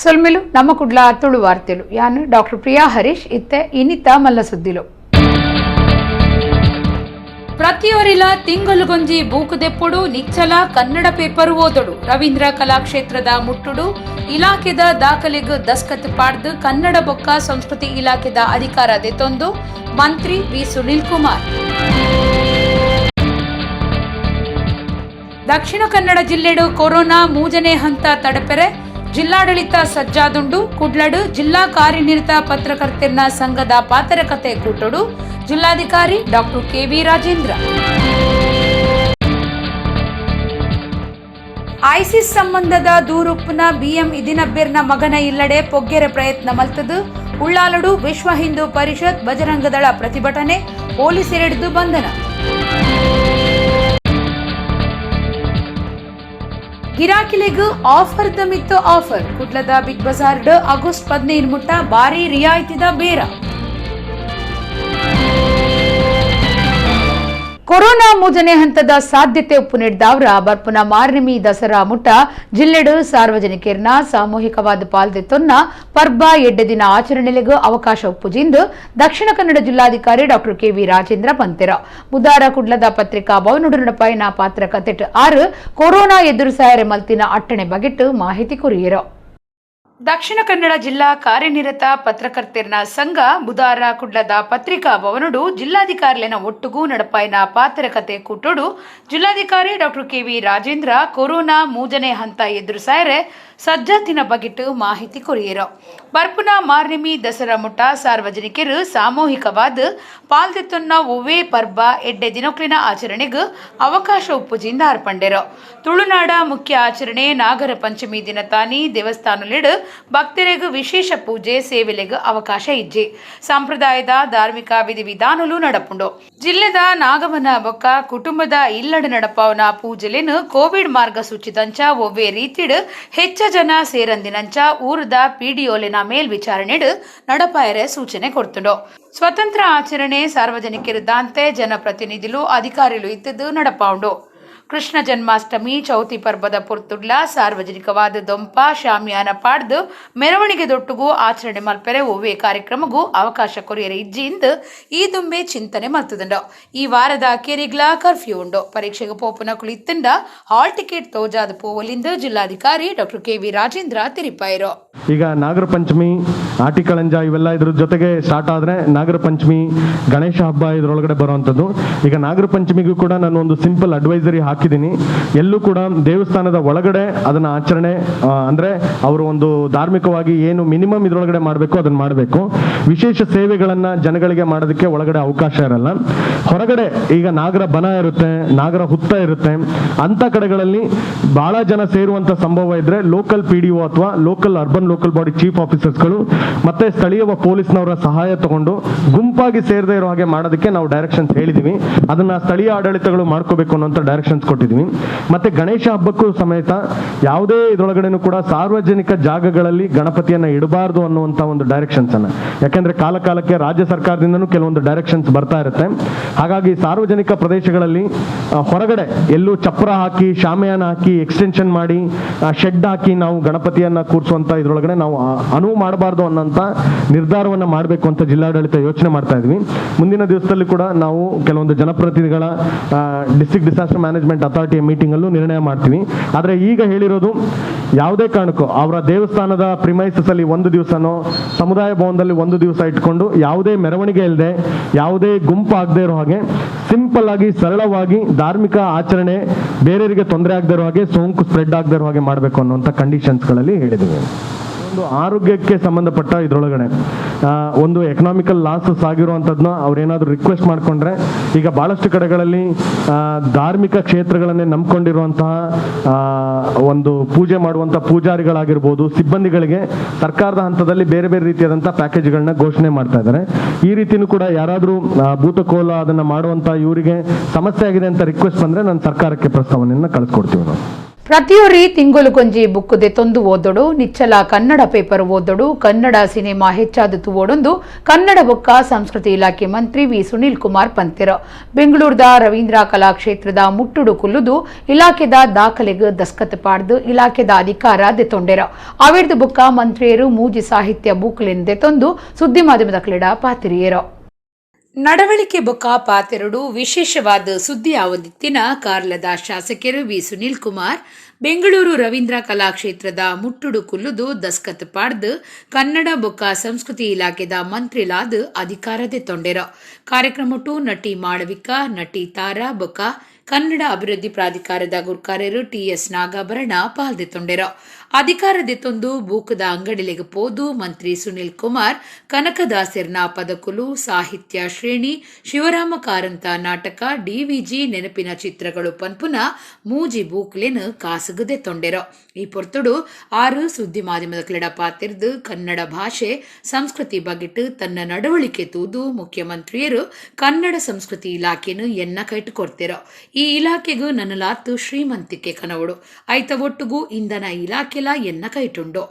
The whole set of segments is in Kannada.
ಸೊಲ್ಮೆಲು ನಮ್ಮ ಕುಡ್ಲ ತುಳು ವಾರ್ತೆಲು ಯಾನು ಡಾಕ್ಟರ್ ಪ್ರಿಯಾ ಹರೀಶ್ ಇತ್ತೆ ಇನಿತ ಮಲ್ಲ ಸುದ್ದಿಲು ಪ್ರತಿಯೊರಿಲ ತಿಂಗಲುಗೊಂಜಿ ಬೂಕುದೆಪ್ಪುಡು ನಿಚ್ಚಲ ಕನ್ನಡ ಪೇಪರ್ ಓದೊಡು ರವೀಂದ್ರ ಕಲಾಕ್ಷೇತ್ರದ ಮುಟ್ಟುಡು ಇಲಾಖೆದ ದಾಖಲೆಗ್ ದಸ್ಕತ್ ಪಾಡ್ದು ಕನ್ನಡ ಬೊಕ್ಕ ಸಂಸ್ಕೃತಿ ಇಲಾಖೆದ ಅಧಿಕಾರ ದೆತೊಂದು ಮಂತ್ರಿ ವಿ ಸುನಿಲ್ ಕುಮಾರ್. ದಕ್ಷಿಣ ಕನ್ನಡ ಜಿಲ್ಲೆಡು ಕೊರೋನಾ ಮೂಜನೇ ಹಂತ ತಡಪೆರೆ ಜಿಲ್ಲಾಡಳಿತ ಸಜ್ಜಾದುಂಡು ಕುಡ್ಲಡು ಜಿಲ್ಲಾ ಕಾರ್ಯನಿರತ ಪತ್ರಕರ್ತೆರ್ನ ಸಂಘದ ಪಾತ್ರಕತೆ ಕೂಟೋಡು ಜಿಲ್ಲಾಧಿಕಾರಿ ಡಾಕ್ಟರ್ ಕೆ.ವಿ. ರಾಜೇಂದ್ರ. ಐಸಿಸ್ ಸಂಬಂಧದ ದೂರುಪ್ಪುನ ಬಿಎಂ ಇದಿನಬ್ಬೆರ್ನ ಮಗನ ಇಲ್ಲಡೆ ಪೊಗ್ಗೆರೆ ಪ್ರಯತ್ನ ಮಲ್ತದು ಉಳ್ಳಾಲಡು ವಿಶ್ವ ಹಿಂದೂ ಪರಿಷತ್ ಬಜರಂಗದಳ ಪ್ರತಿಭಟನೆ ಪೊಲೀಸರಿಡಿದು ಬಂಧನ. ಗಿರಾಕಿಲೆಗ್ ಆಫರ್ ದ ಮಿತ್ತು ಆಫರ್ ಕುಡ್ಲದ ಬಿಗ್ ಬಜಾರ್ ಆಗಸ್ಟ್ 15 ಮುಟ್ಟ ಭಾರಿ ರಿಯಾಯಿತಿದ ಬೇರ. ಕೊರೋನಾ ಮೂಜನೇ ಹಂತದ ಸಾಧ್ಯತೆ ಉಪ್ಪು ನೀಡಿದವರ ಬರ್ಪುನ ಮಾರ್ನಿಮಿ ದಸರಾ ಮುಟ್ಟ ಜಿಲ್ಲೆಡು ಸಾರ್ವಜನಿಕರನ್ನ ಸಾಮೂಹಿಕವಾದ ಪಾಲ್ದೆತ್ತೊನ್ನ ಪರ್ಬ ಎಡ್ಡೆ ದಿನ ಆಚರಣೆಲೆಗೂ ಅವಕಾಶ ಉಪ್ಪುಜಿಂದು ದಕ್ಷಿಣ ಕನ್ನಡ ಜಿಲ್ಲಾಧಿಕಾರಿ ಡಾಕ್ಟರ್ ಕೆ.ವಿ. ರಾಜೇಂದ್ರ ಪಂತೆರ ಬುಧಾರ ಕುಡ್ಲದ ಪತ್ರಿಕಾ ಭವನುಡು ನಡಪಾಯಿನ ಪಾತ್ರ ಕತೆಟ್ 6 ಕೊರೋನಾ ಎದುರು ಸಾಯರೆ ಮಲ್ತಿನ ಅಟ್ಟಣೆ ಬಗೆಟ್ಟು ಮಾಹಿತಿ ಕುರಿಯರು. ದಕ್ಷಿಣ ಕನ್ನಡ ಜಿಲ್ಲಾ ಕಾರ್ಯನಿರತ ಪತ್ರಕರ್ತೆರ್ನ ಸಂಘ ಬುಧಾರ ಕುಡ್ಲದ ಪತ್ರಿಕಾ ಭವನುಡು ಜಿಲ್ಲಾಧಿಕಾರಿನ ಒಟ್ಟುಗೂ ನಡಪಾಯಿನ ಪಾತ್ರಕತೆ ಕೂಟೋಡು ಜಿಲ್ಲಾಧಿಕಾರಿ ಡಾಕ್ಟರ್ ಕೆ.ವಿ. ರಾಜೇಂದ್ರ ಕೊರೋನಾ ಮೂಜನೇ ಹಂತ ಎದುರು ಸಾಯರೆ ಸಜ್ಜಾತಿನ ಬಗೆಟ್ಟು ಮಾಹಿತಿ ಕೊರಿಯರು. ಬರ್ಪುನ ಮಾರ್ನಿಮಿ ದಸರಾ ಮುಟ್ಟ ಸಾರ್ವಜನಿಕರು ಸಾಮೂಹಿಕವಾದ ಪಾಲ್ದೆತ್ತೊನ್ನ ಒವ್ವೇ ಪರ್ಬ ಎಡ್ಡೆ ದಿನಕ್ಲಿನ ಆಚರಣೆಗೂ ಅವಕಾಶ ಉಪ್ಪುಜಿಂದ ಅರ್ಪಂಡೆರು. ತುಳುನಾಡ ಮುಖ್ಯ ಆಚರಣೆ ನಾಗರ ಪಂಚಮಿ ದಿನ ತಾನಿ ದೇವಸ್ಥಾನಲಿಡು ಭಕ್ತರಿಗೂ ವಿಶೇಷ ಪೂಜೆ ಸೇವೆಲೆಗೂ ಅವಕಾಶ ಇಜ್ಜಿ ಸಂಪ್ರದಾಯದ ಧಾರ್ಮಿಕ ವಿಧಿವಿಧಾನಲು ನಡಪುಂಡು. ಜಿಲ್ಲೆದ ನಾಗವನ ಬೊಕ್ಕ ಕುಟುಂಬದ ಇಲ್ಲಡ ನಡಪವನ ಪೂಜೆಲೆನು ಕೋವಿಡ್ ಮಾರ್ಗಸೂಚಿದಂಚ ಒವ್ವೇ ರೀತಿಡ್ ಹೆಚ್ಚ ಜನ ಸೇರಂದಿನಂಚ ಊರದ ಪಿಡಿಒಲಿನ ಮೇಲ್ವಿಚಾರಣೆಡು ನಡಪಾಯರೆ ಸೂಚನೆ ಕೊಡ್ತುಂಡು. ಸ್ವತಂತ್ರ ಆಚರಣೆ ಸಾರ್ವಜನಿಕರು ದಾಂತೆ ಜನಪ್ರತಿನಿಧಿಲು ಅಧಿಕಾರಿಲು ಇತ್ತದು ನಡಪಾಂಡು. ಕೃಷ್ಣ ಜನ್ಮಾಷ್ಟಮಿ ಚೌತಿ ಪರ್ಬದ ಪುರ್ತುಡ್ಲ ಸಾರ್ವಜನಿಕವಾದ ದೊಂಪ ಶಾಮಿಯಾನ ಪಾಡ್ದು ಮೆರವಣಿಗೆ ದೊಟ್ಟುಗೂ ಆಚರಣೆ ಮಲ್ಪೆರೆ ಒವ್ವೇ ಕಾರ್ಯಕ್ರಮಗೂ ಅವಕಾಶ ಕೊರಿಯರೆ ಇಜ್ಜಿಂದು ಈ ದುಂಬೆ ಚಿಂತನೆ ಮಲ್ತುದುಂಡು. ಈ ವಾರದ ಅಕ್ಕೇರಿಗ್ಲ ಕರ್ಫ್ಯೂ ಉಂಡು. ಪರೀಕ್ಷೆಗೆ ಪೋಪುನ ಕುಳಿತುಂಡ ಹಾಲ್ ಟಿಕೆಟ್ ತೋಜಾದ ಪೋವಲಿಂದು ಜಿಲ್ಲಾಧಿಕಾರಿ ಡಾಕ್ಟರ್ ಕೆ.ವಿ. ರಾಜೇಂದ್ರ ತಿರಿಪಾಯಿರು. ಈಗ ನಾಗರ ಪಂಚಮಿ ಆಟಿಕಳಂಜ ಇವೆಲ್ಲ ಇದ್ರ ಜೊತೆಗೆ ಸ್ಟಾರ್ಟ್ ಆದ್ರೆ ನಾಗರ ಪಂಚಮಿ ಗಣೇಶ ಹಬ್ಬ ಇದ್ರೊಳಗಡೆ ಬರುವಂಥದ್ದು. ಈಗ ನಾಗರ ಪಂಚಮಿಗೂ ಕೂಡ ನಾನು ಒಂದು ಸಿಂಪಲ್ ಅಡ್ವೈಸರಿ ಹಾಕಿದ್ದೀನಿ. ಎಲ್ಲೂ ಕೂಡ ದೇವಸ್ಥಾನದ ಒಳಗಡೆ ಅದನ್ನ ಆಚರಣೆ ಅಂದ್ರೆ ಅವರು ಒಂದು ಧಾರ್ಮಿಕವಾಗಿ ಏನು ಮಿನಿಮಮ್ ಇದ್ರೊಳಗಡೆ ಮಾಡಬೇಕು ಅದನ್ನ ಮಾಡಬೇಕು. ವಿಶೇಷ ಸೇವೆಗಳನ್ನ ಜನಗಳಿಗೆ ಮಾಡೋದಕ್ಕೆ ಒಳಗಡೆ ಅವಕಾಶ ಇರಲ್ಲ. ಹೊರಗಡೆ ಈಗ ನಾಗರ ಬನ ಇರುತ್ತೆ, ನಾಗರ ಹುತ್ತ ಇರುತ್ತೆ, ಅಂತ ಕಡೆಗಳಲ್ಲಿ ಬಹಳ ಜನ ಸೇರುವಂತ ಸಂಭವ ಇದ್ರೆ ಲೋಕಲ್ ಪಿಡಿಒ ಅಥವಾ ಲೋಕಲ್ ಬಾಡಿ ಚೀಫ್ ಆಫೀಸರ್ಸ್ಗಳು ಮತ್ತೆ ಸ್ಥಳೀಯ ಪೊಲೀಸ್ನವರ ಸಹಾಯ ತಗೊಂಡು ಗುಂಪಾಗಿ ಸೇರದೇ ಇರೋ ಹಾಗೆ ಮಾಡೋದಕ್ಕೆ ನಾವು ಡೈರೆಕ್ಷನ್ಸ್ ಹೇಳಿದೀವಿ. ಅದನ್ನ ಸ್ಥಳೀಯ ಆಡಳಿತಗಳು ಮಾಡ್ಕೋಬೇಕು ಅನ್ನೋಂಥ ಡೈರೆಕ್ಷನ್ಸ್ ಕೊಟ್ಟಿದ್ವಿ. ಮತ್ತೆ ಗಣೇಶ ಹಬ್ಬಕ್ಕೂ ಸಮೇತ ಯಾವುದೇ ಇದರೊಳಗಡೆನೂ ಕೂಡ ಸಾರ್ವಜನಿಕ ಜಾಗಗಳಲ್ಲಿ ಗಣಪತಿಯನ್ನ ಇಡಬಾರ್ದು ಅನ್ನುವಂತ ಒಂದು ಡೈರೆಕ್ಷನ್ಸ್ ಅನ್ನ, ಯಾಕಂದ್ರೆ ಕಾಲಕ್ಕೆ ರಾಜ್ಯ ಸರ್ಕಾರದಿಂದನೂ ಕೆಲವೊಂದು ಡೈರೆಕ್ಷನ್ಸ್ ಬರ್ತಾ ಇರುತ್ತೆ. ಹಾಗಾಗಿ ಸಾರ್ವಜನಿಕ ಪ್ರದೇಶಗಳಲ್ಲಿ ಹೊರಗಡೆ ಎಲ್ಲೂ ಚಪ್ರ ಹಾಕಿ ಶಾಮಿಯಾನ ಹಾಕಿ ಎಕ್ಸ್ಟೆನ್ಷನ್ ಮಾಡಿ ಶೆಡ್ ಹಾಕಿ ನಾವು ಗಣಪತಿಯನ್ನ ಕೂರಿಸುವಂತ ಇದ್ರೊಳಗಡೆ ನಾವು ಅನುವು ಮಾಡಬಾರ್ದು ಅನ್ನೋಂಥ ನಿರ್ಧಾರವನ್ನ ಮಾಡಬೇಕು ಅಂತ ಜಿಲ್ಲಾಡಳಿತ ಯೋಚನೆ ಮಾಡ್ತಾ ಇದ್ವಿ. ಮುಂದಿನ ದಿವಸದಲ್ಲಿ ಕೂಡ ನಾವು ಕೆಲವೊಂದು ಜನಪ್ರತಿನಿಧಿಗಳ ಡಿಸ್ಟ್ರಿಕ್ಟ್ ಡಿಸಾಸ್ಟರ್ ಮ್ಯಾನೇಜ್ಮೆಂಟ್ ಅಥಾರಿಟಿಯ ಮೀಟಿಂಗ್ ಅಲ್ಲೂ ನಿರ್ಣಯ ಮಾಡ್ತೀವಿ. ಆದ್ರೆ ಈಗ ಹೇಳಿರೋದು ಯಾವುದೇ ಕಾರಣಕ್ಕೂ ಅವರ ದೇವಸ್ಥಾನದ ಪ್ರಿಮೈಸಸ್ ಅಲ್ಲಿ ಒಂದು ದಿವಸನೋ ಸಮುದಾಯ ಭವನದಲ್ಲಿ ಒಂದು ದಿವಸ ಇಟ್ಕೊಂಡು ಯಾವುದೇ ಮೆರವಣಿಗೆ ಇಲ್ಲದೆ ಯಾವುದೇ ಗುಂಪು ಆಗದೆ ಇರೋ ಹಾಗೆ ಸಿಂಪಲ್ ಆಗಿ ಸರಳವಾಗಿ ಧಾರ್ಮಿಕ ಆಚರಣೆ ಬೇರೆಯವರಿಗೆ ತೊಂದರೆ ಆಗದೆ ಇರೋ ಹಾಗೆ ಸೋಂಕು ಸ್ಪ್ರೆಡ್ ಆಗದೆ ಇರೋ ಹಾಗೆ ಮಾಡಬೇಕು ಅನ್ನುವಂಥ ಕಂಡೀಷನ್ಸ್ಗಳಲ್ಲಿ ಹೇಳಿದ್ದೀವಿ. ಒಂದು ಆರೋಗ್ಯಕ್ಕೆ ಸಂಬಂಧಪಟ್ಟ ಇದ್ರೊಳಗಡೆ ಒಂದು ಎಕನಾಮಿಕಲ್ ಲಾಸಸ್ ಆಗಿರುವಂಥದ್ದನ್ನ ಅವ್ರೇನಾದ್ರು ರಿಕ್ವೆಸ್ಟ್ ಮಾಡ್ಕೊಂಡ್ರೆ ಈಗ ಬಹಳಷ್ಟು ಕಡೆಗಳಲ್ಲಿ ಧಾರ್ಮಿಕ ಕ್ಷೇತ್ರಗಳನ್ನೇ ನಂಬ್ಕೊಂಡಿರುವಂತಹ ಒಂದು ಪೂಜೆ ಮಾಡುವಂಥ ಪೂಜಾರಿಗಳಾಗಿರ್ಬೋದು ಸಿಬ್ಬಂದಿಗಳಿಗೆ ಸರ್ಕಾರದ ಹಂತದಲ್ಲಿ ಬೇರೆ ಬೇರೆ ರೀತಿಯಾದಂಥ ಪ್ಯಾಕೇಜ್ಗಳನ್ನ ಘೋಷಣೆ ಮಾಡ್ತಾ ಇದ್ದಾರೆ. ಈ ರೀತಿನೂ ಕೂಡ ಯಾರಾದರೂ ಭೂತಕೋಲ ಅದನ್ನ ಮಾಡುವಂಥ ಇವರಿಗೆ ಸಮಸ್ಯೆ ಆಗಿದೆ ಅಂತ ರಿಕ್ವೆಸ್ಟ್ ಬಂದ್ರೆ ನಾನು ಸರ್ಕಾರಕ್ಕೆ ಪ್ರಸ್ತಾವನೆಯನ್ನು ಕಳಿಸ್ಕೊಡ್ತೀವಿ ನಾವು. ಪ್ರತಿಯೊರಿ ತಿಂಗೊಲುಗೊಂಜಿ ಬುಕ್ಕುದೆ ತೊಂದು ಓದೊಡು ನಿಚ್ಚಲ ಕನ್ನಡ ಪೇಪರ್ ಓದೊಡು ಕನ್ನಡ ಸಿನಿಮಾ ಹೆಚ್ಚಾದತು ಓಡೊಂದು ಕನ್ನಡ ಬೊಕ್ಕ ಸಂಸ್ಕೃತಿ ಇಲಾಖೆ ಮಂತ್ರಿ ವಿ ಸುನೀಲ್ ಕುಮಾರ್ ಪಂತಿರ ಬೆಂಗಳೂರದ ರವೀಂದ್ರ ಕಲಾಕ್ಷೇತ್ರದ ಮುಟ್ಟುಡು ಕುಲ್ಲುದು ಇಲಾಖೆದ ದಾಖಲೆಗೆ ದಸ್ಕತ್ ಪಾಡ್ದು ಇಲಾಖೆದ ಅಧಿಕಾರ ದೆತೊಂಡೆರ ಅವಿರ್ದು ಬೊಕ್ಕ ಮಂತ್ರಿಯರು ಮೂಜಿ ಸಾಹಿತ್ಯ ಬೂಕ್ಲೆನ್ ದೆತೊಂದು ಸುದ್ದಿ ಮಾಧ್ಯಮದ ಕ್ರೀಡಾ ಪಾತಿರಿಯರು ನಡವಳಿಕೆ ಬೊಕ್ಕ ಪಾತೆರಡು ವಿಶೇಷವಾದ ಸುದ್ದಿ ಆವದಿತ್ತಿನ ಕಾರ್ಲದ ಶಾಸಕರು ವಿ ಸುನೀಲ್ ಕುಮಾರ್ ಬೆಂಗಳೂರು ರವೀಂದ್ರ ಕಲಾಕ್ಷೇತ್ರದ ಮುಟ್ಟುಡು ಕುಲ್ಲುದು ದಸ್ಕತ್ ಪಾಡ್ದು ಕನ್ನಡ ಬೊಕ್ಕ ಸಂಸ್ಕೃತಿ ಇಲಾಖೆದ ಮಂತ್ರಿಲಾದ ಅಧಿಕಾರದೆ ತೊಂಡೆರ ಕಾರ್ಯಕ್ರಮಟು ನಟಿ ಮಾಳವಿಕ ನಟಿ ತಾರಾ ಬೊಕ್ಕ ಕನ್ನಡ ಅಭಿವೃದ್ಧಿ ಪ್ರಾಧಿಕಾರದ ಗುರ್ಕಾರ್ಯರು ಟಿಎಸ್ ನಾಗಾಭರಣ ಪಾಲ್ದೆತೊಂಡೆರ ಅಧಿಕಾರದೆತ್ತೊಂದು ಬೂಕದ ಅಂಗಡಿಲೆಗೆ ಪೋದು ಮಂತ್ರಿ ಸುನೀಲ್ ಕುಮಾರ್ ಕನಕದಾಸರ್ನ ಪದಕುಲು ಸಾಹಿತ್ಯ ಶ್ರೇಣಿ ಶಿವರಾಮ ಕಾರಂತ ನಾಟಕ ಡಿವಿಜಿ ನೆನಪಿನ ಚಿತ್ರಗಳು ಪನ್ಪುನ ಮೂಜಿ ಬೂಕ್ಲೆನ್ ಕಾಸಗದೆ ತೊಂಡೆರ ಈ ಪೊರ್ತುಡು 6 ಸುದ್ದಿ ಮಾಧ್ಯಮದ ಕ್ರೀಡಾ ಪಾತಿರ್ದು ಕನ್ನಡ ಭಾಷೆ ಸಂಸ್ಕೃತಿ ಬಗೆಟ್ ತನ್ನ ನಡವಳಿಕೆ ತೂದು ಮುಖ್ಯಮಂತ್ರಿಯರು ಕನ್ನಡ ಸಂಸ್ಕೃತಿ ಇಲಾಖೆನು ಎನ್ನ ಕೈಟುಕೊಡ್ತಿರ ಈ ಇಲಾಖೆಗೂ ನನ್ನಲಾತ್ತು ಶ್ರೀಮಂತಿಕೆ ಕನವಡು ಐತ ಒಟ್ಟುಗೂ ಇಂಧನ ಇಲಾಖೆಲ ಎನ್ನ ಕೈಟುಂಡು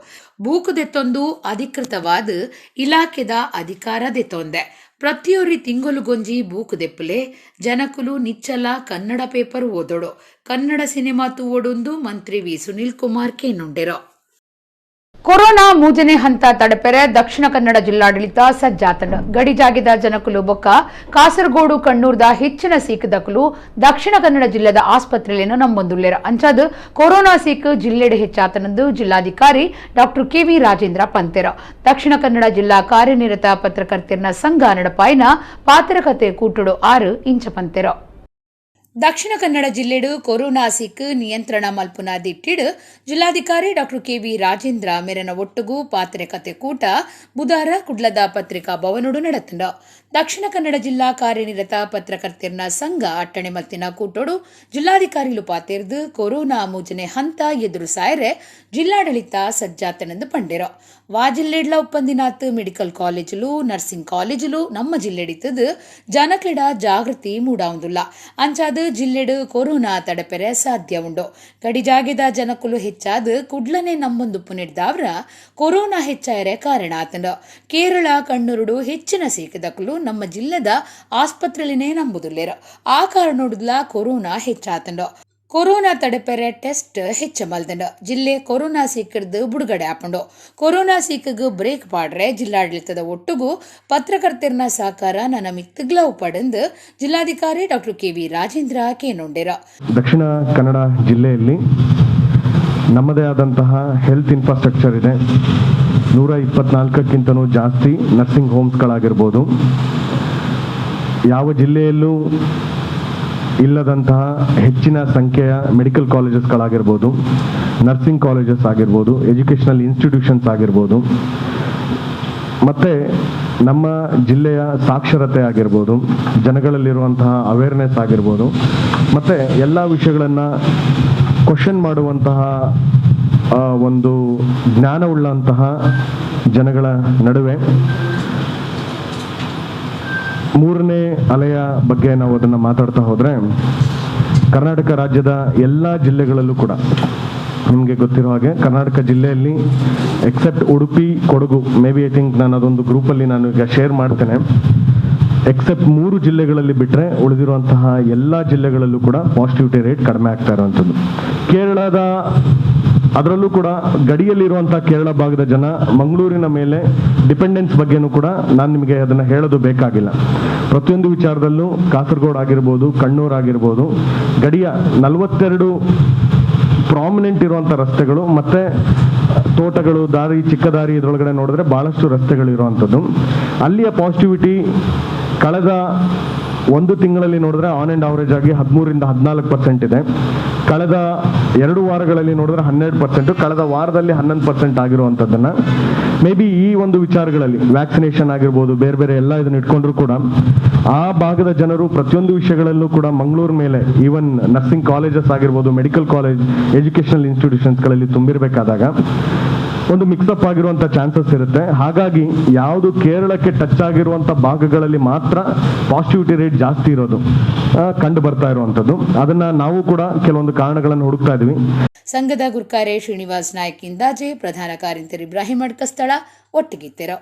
ಬೂಕುದೆತ್ತೊಂದು ಅಧಿಕೃತವಾದ ಇಲಾಖೆದ ಅಧಿಕಾರದೆತ್ತೊಂದೆ ಪ್ರತಿಯೊರಿ ತಿಂಗೊಲುಗೊಂಜಿ ಬೂಕುದೆಪ್ಪಲೆ ಜನಕುಲು ನಿಚ್ಚಲ ಕನ್ನಡ ಪೇಪರ್ ಓದೊಡು ಕನ್ನಡ ಸಿನಿಮಾ ತೂವೊಡೊಂದು ಮಂತ್ರಿ ವಿ ಸುನೀಲ್ ಕುಮಾರ್ ಕೇನುಂಡೆರ ಕೊರೋನಾ ಮೂಜನೆ ಹಂತ ತಡಪೆರೆ ದಕ್ಷಿಣ ಕನ್ನಡ ಜಿಲ್ಲಾಡಳಿತ ಸಜ್ಜಾತಂಡ ಗಡಿಜಾಗಿದ ಜನಕುಲು ಬೊಕ್ಕ ಕಾಸರಗೋಡು ಕಣ್ಣೂರ್ದ ಹೆಚ್ಚಿನ ಸೀಕದಕುಲು ದಕ್ಷಿಣ ಕನ್ನಡ ಜಿಲ್ಲೆದ ಆಸ್ಪತ್ರೆಯನ್ನು ನಂಬೊಂದುಲ್ಲೆರ ಅಂಚಾದ ಕೊರೋನಾ ಸೀಕ್ ಜಿಲ್ಲೆಡೆ ಹೆಚ್ಚಾತನಂದು ಜಿಲ್ಲಾಧಿಕಾರಿ ಡಾಕ್ಟರ್ ಕೆವಿ ರಾಜೇಂದ್ರ ಪಂತೆರ ದಕ್ಷಿಣ ಕನ್ನಡ ಜಿಲ್ಲಾ ಕಾರ್ಯನಿರತ ಪತ್ರಕರ್ತರ ಸಂಘ ನಡಪಾಯಿನ ಪಾತ್ರಕತೆ ಕೂಟುಡು 6 ಇಂಚ ಪಂತೆರ ದಕ್ಷಿಣ ಕನ್ನಡ ಜಿಲ್ಲೆಡು ಕೊರೋನಾ ಸಿಕ್ ನಿಯಂತ್ರಣ ಮಲ್ಪುನ ದಿಟ್ಟಿಡು ಜಿಲ್ಲಾಧಿಕಾರಿ ಡಾಕ್ಟರ್ ಕೆವಿ ರಾಜೇಂದ್ರ ಮೆರನ ಒಟ್ಟುಗೂ ಪಾತ್ರೆಕತೆ ಕೂಟ ಬುಧವಾರ ಕುಡ್ಲದ ಪತ್ರಿಕಾ ಭವನಡು ನಡೆತಂಡ ದಕ್ಷಿಣ ಕನ್ನಡ ಜಿಲ್ಲಾ ಕಾರ್ಯನಿರತ ಪತ್ರಕರ್ತರ ಸಂಘ ಅಟ್ಟಣೆ ಮಲ್ತಿನ ಕೂಟೋಡು ಜಿಲ್ಲಾಧಿಕಾರಿಲು ಪಾತೆರ್ದು ಕೊರೋನಾ ಮೂಜನೆ ಹಂತ ಎದುರು ಸಾಯರೆ ಜಿಲ್ಲಾಡಳಿತ ಸಜ್ಜಾತನೆಂದು ಪಂಡೆರ ಜಿಲ್ಲೆಡ್ಲ ಒಪ್ಪಂದಿನಾತ್ ಮೆಡಿಕಲ್ ಕಾಲೇಜುಲು ನರ್ಸಿಂಗ್ ಕಾಲೇಜುಲು ನಮ್ಮ ಜಿಲ್ಲೆಡಿತದು ಜನಕ್ಲೆಡ ಜಾಗೃತಿ ಮೂಡಾವುದಿಲ್ಲ ಅಂಚಾದ ಜಿಲ್ಲೆಡು ಕೊರೋನಾ ತಡಪೆರೆ ಸಾಧ್ಯ ಉಂಡು ಗಡಿಜಾಗೆದ ಜನಕುಲು ಹೆಚ್ಚಾದ ಕುಡ್ಲನೆ ನಂಬೊಂದುಪ್ಪು ನೆಡ್ದಾವ್ರ ಕೊರೋನಾ ಹೆಚ್ಚಾಯರೆ ಕಾರಣ ಆತಂಡ ಕೇರಳ ಕಣ್ಣೂರುಡು ಹೆಚ್ಚಿನ ಸೀಕದಕುಲು ನಮ್ಮ ಜಿಲ್ಲೆದ ಆಸ್ಪತ್ರೆಲಿನೇ ನಂಬುದುಲ್ಲೇರ ಆ ಕಾರಣೋಡುದ್ಲ ಕೊರೋನಾ ಹೆಚ್ಚಾತಂಡ ಕೊರೋನಾ ತಡೆಪೆರೆ ಟೆಸ್ಟ್ ಹೆಚ್ಚ ಮಲ್ದಂಡ ಜಿಲ್ಲೆ ಕೊರೋನಾ ಸೀಕರ್ದು ಬುಡುಗಡೆ ಆಪಂಡು ಕೊರೋನಾ ಸೀಕಗ್ ಬ್ರೇಕ್ ಪಾಡ್ರೆ ಜಿಲ್ಲಾಡಳಿತದ ಒಟ್ಟುಗೂ ಪತ್ರಕರ್ತರ ಸಹಕಾರ ನನ್ನ ಮಿತ್ತಗ್ಲವು ಪಡೆದು ಜಿಲ್ಲಾಧಿಕಾರಿ ಡಾಕ್ಟರ್ ಕೆವಿ ರಾಜೇಂದ್ರ ಕೇನುಂಡೆರ ದಕ್ಷಿಣ ಕನ್ನಡ ಜಿಲ್ಲೆಯಲ್ಲಿ ನಮ್ಮದೇ ಆದಂತಹ ಹೆಲ್ತ್ ಇನ್ಫ್ರಾಸ್ಟ್ರಕ್ಚರ್ ಇದೆ 124ಕ್ಕಿಂತನೂ ಜಾಸ್ತಿ ನರ್ಸಿಂಗ್ ಹೋಮ್ಸ್ಗಳಾಗಿರ್ಬೋದು ಯಾವ ಜಿಲ್ಲೆಯಲ್ಲೂ ಇಲ್ಲದಂತಹ ಹೆಚ್ಚಿನ ಸಂಖ್ಯೆಯ ಮೆಡಿಕಲ್ ಕಾಲೇಜಸ್ಗಳಾಗಿರ್ಬೋದು ನರ್ಸಿಂಗ್ ಕಾಲೇಜಸ್ ಆಗಿರ್ಬೋದು ಎಜುಕೇಷನಲ್ ಇನ್ಸ್ಟಿಟ್ಯೂಷನ್ಸ್ ಆಗಿರ್ಬೋದು ಮತ್ತು ನಮ್ಮ ಜಿಲ್ಲೆಯ ಸಾಕ್ಷರತೆ ಆಗಿರ್ಬೋದು ಜನಗಳಲ್ಲಿರುವಂತಹ ಅವೇರ್ನೆಸ್ ಆಗಿರ್ಬೋದು ಮತ್ತು ಎಲ್ಲ ವಿಷಯಗಳನ್ನು ಕ್ವಶನ್ ಮಾಡುವಂತಹ ಒಂದು ಜ್ಞಾನವುಳ್ಳಂತಹ ಜನಗಳ ನಡುವೆ ಮೂರನೇ ಅಲೆಯ ಬಗ್ಗೆ ನಾವು ಅದನ್ನು ಮಾತಾಡ್ತಾ ಹೋದರೆ ಕರ್ನಾಟಕ ರಾಜ್ಯದ ಎಲ್ಲ ಜಿಲ್ಲೆಗಳಲ್ಲೂ ಕೂಡ ನಿಮಗೆ ಗೊತ್ತಿರೋ ಹಾಗೆ ಕರ್ನಾಟಕ ಜಿಲ್ಲೆಯಲ್ಲಿ except Udupi Kodagu maybe I think ನಾನು ಅದೊಂದು ಗ್ರೂಪಲ್ಲಿ ನಾನು ಈಗ ಶೇರ್ ಮಾಡ್ತೇನೆ ಎಕ್ಸೆಪ್ಟ್ 3 ಜಿಲ್ಲೆಗಳಲ್ಲಿ ಬಿಟ್ಟರೆ ಉಳಿದಿರುವಂತಹ ಎಲ್ಲ ಜಿಲ್ಲೆಗಳಲ್ಲೂ ಕೂಡ ಪಾಸಿಟಿವಿಟಿ ರೇಟ್ ಕಡಿಮೆ ಆಗ್ತಾ ಇರುವಂಥದ್ದು ಕೇರಳದ ಅದರಲ್ಲೂ ಕೂಡ ಗಡಿಯಲ್ಲಿರುವಂತಹ ಕೇರಳ ಭಾಗದ ಜನ ಮಂಗಳೂರಿನ ಮೇಲೆ ಡಿಪೆಂಡೆನ್ಸ್ ಬಗ್ಗೆನೂ ಕೂಡ ನಾನು ನಿಮಗೆ ಅದನ್ನು ಹೇಳೋದು ಬೇಕಾಗಿಲ್ಲ ಪ್ರತಿಯೊಂದು ವಿಚಾರದಲ್ಲೂ ಕಾಸರಗೋಡು ಆಗಿರ್ಬೋದು ಕಣ್ಣೂರು ಆಗಿರ್ಬೋದು ಗಡಿಯ 42 ಪ್ರಾಮಿನೆಂಟ್ ಇರುವಂಥ ರಸ್ತೆಗಳು ಮತ್ತು ತೋಟಗಳು ದಾರಿ ಚಿಕ್ಕ ದಾರಿ ಇದರೊಳಗಡೆ ನೋಡಿದ್ರೆ ಭಾಳಷ್ಟು ರಸ್ತೆಗಳು ಇರುವಂಥದ್ದು ಅಲ್ಲಿಯ ಪಾಸಿಟಿವಿಟಿ ಕಳೆದ 1 ತಿಂಗಳಲ್ಲಿ ನೋಡಿದ್ರೆ ಆನ್ ಆ್ಯಂಡ್ ಅವರೇಜ್ ಆಗಿ 13ರಿಂದ 14% ಇದೆ ಕಳೆದ 2 ವಾರಗಳಲ್ಲಿ ನೋಡಿದ್ರೆ 12%, ಕಳೆದ ವಾರದಲ್ಲಿ 11% ಆಗಿರುವಂಥದ್ದನ್ನು ಮೇ ಬಿ ಈ ಒಂದು ವಿಚಾರಗಳಲ್ಲಿ ವ್ಯಾಕ್ಸಿನೇಷನ್ ಆಗಿರ್ಬೋದು ಬೇರೆ ಬೇರೆ ಎಲ್ಲ ಇದನ್ನು ಇಟ್ಕೊಂಡ್ರು ಕೂಡ ಆ ಭಾಗದ ಜನರು ಪ್ರತಿಯೊಂದು ವಿಷಯಗಳಲ್ಲೂ ಕೂಡ ಮಂಗಳೂರು ಮೇಲೆ ಈವನ್ ನರ್ಸಿಂಗ್ ಕಾಲೇಜಸ್ ಆಗಿರ್ಬೋದು ಮೆಡಿಕಲ್ ಕಾಲೇಜ್ ಎಜುಕೇಷನಲ್ ಇನ್ಸ್ಟಿಟ್ಯೂಷನ್ಸ್ಗಳಲ್ಲಿ ತುಂಬಿರಬೇಕಾದಾಗ ಒಂದು ಮಿಕ್ಸಪ್ ಆಗಿರುವಂಥ ಚಾನ್ಸಸ್ ಇರುತ್ತೆ. ಹಾಗಾಗಿ ಯಾವುದು ಕೇರಳಕ್ಕೆ ಟಚ್ ಆಗಿರುವಂಥ ಭಾಗಗಳಲ್ಲಿ ಮಾತ್ರ ಪಾಸಿಟಿವಿಟಿ ರೇಟ್ ಜಾಸ್ತಿ ಇರೋದು ಕಂಡು ಬರ್ತಾ ಇರುವಂಥದ್ದು. ಅದನ್ನು ನಾವು ಕೂಡ ಕೆಲವೊಂದು ಕಾರಣಗಳನ್ನು ಹುಡುಕ್ತಾ ಇದ್ವಿ. ಸಂಘದ ಗುರ್ಕಾರೆ ಶ್ರೀನಿವಾಸ್ ನಾಯ್ಕ್ ಇಂದಾಜೆ, ಪ್ರಧಾನ ಕಾರ್ಯದರ್ಶಿ ಇಬ್ರಾಹಿಂ ಅಡ್ಕಸ್ಥಳ ಒಟ್ಟಿಗಿತ್ತಿರು.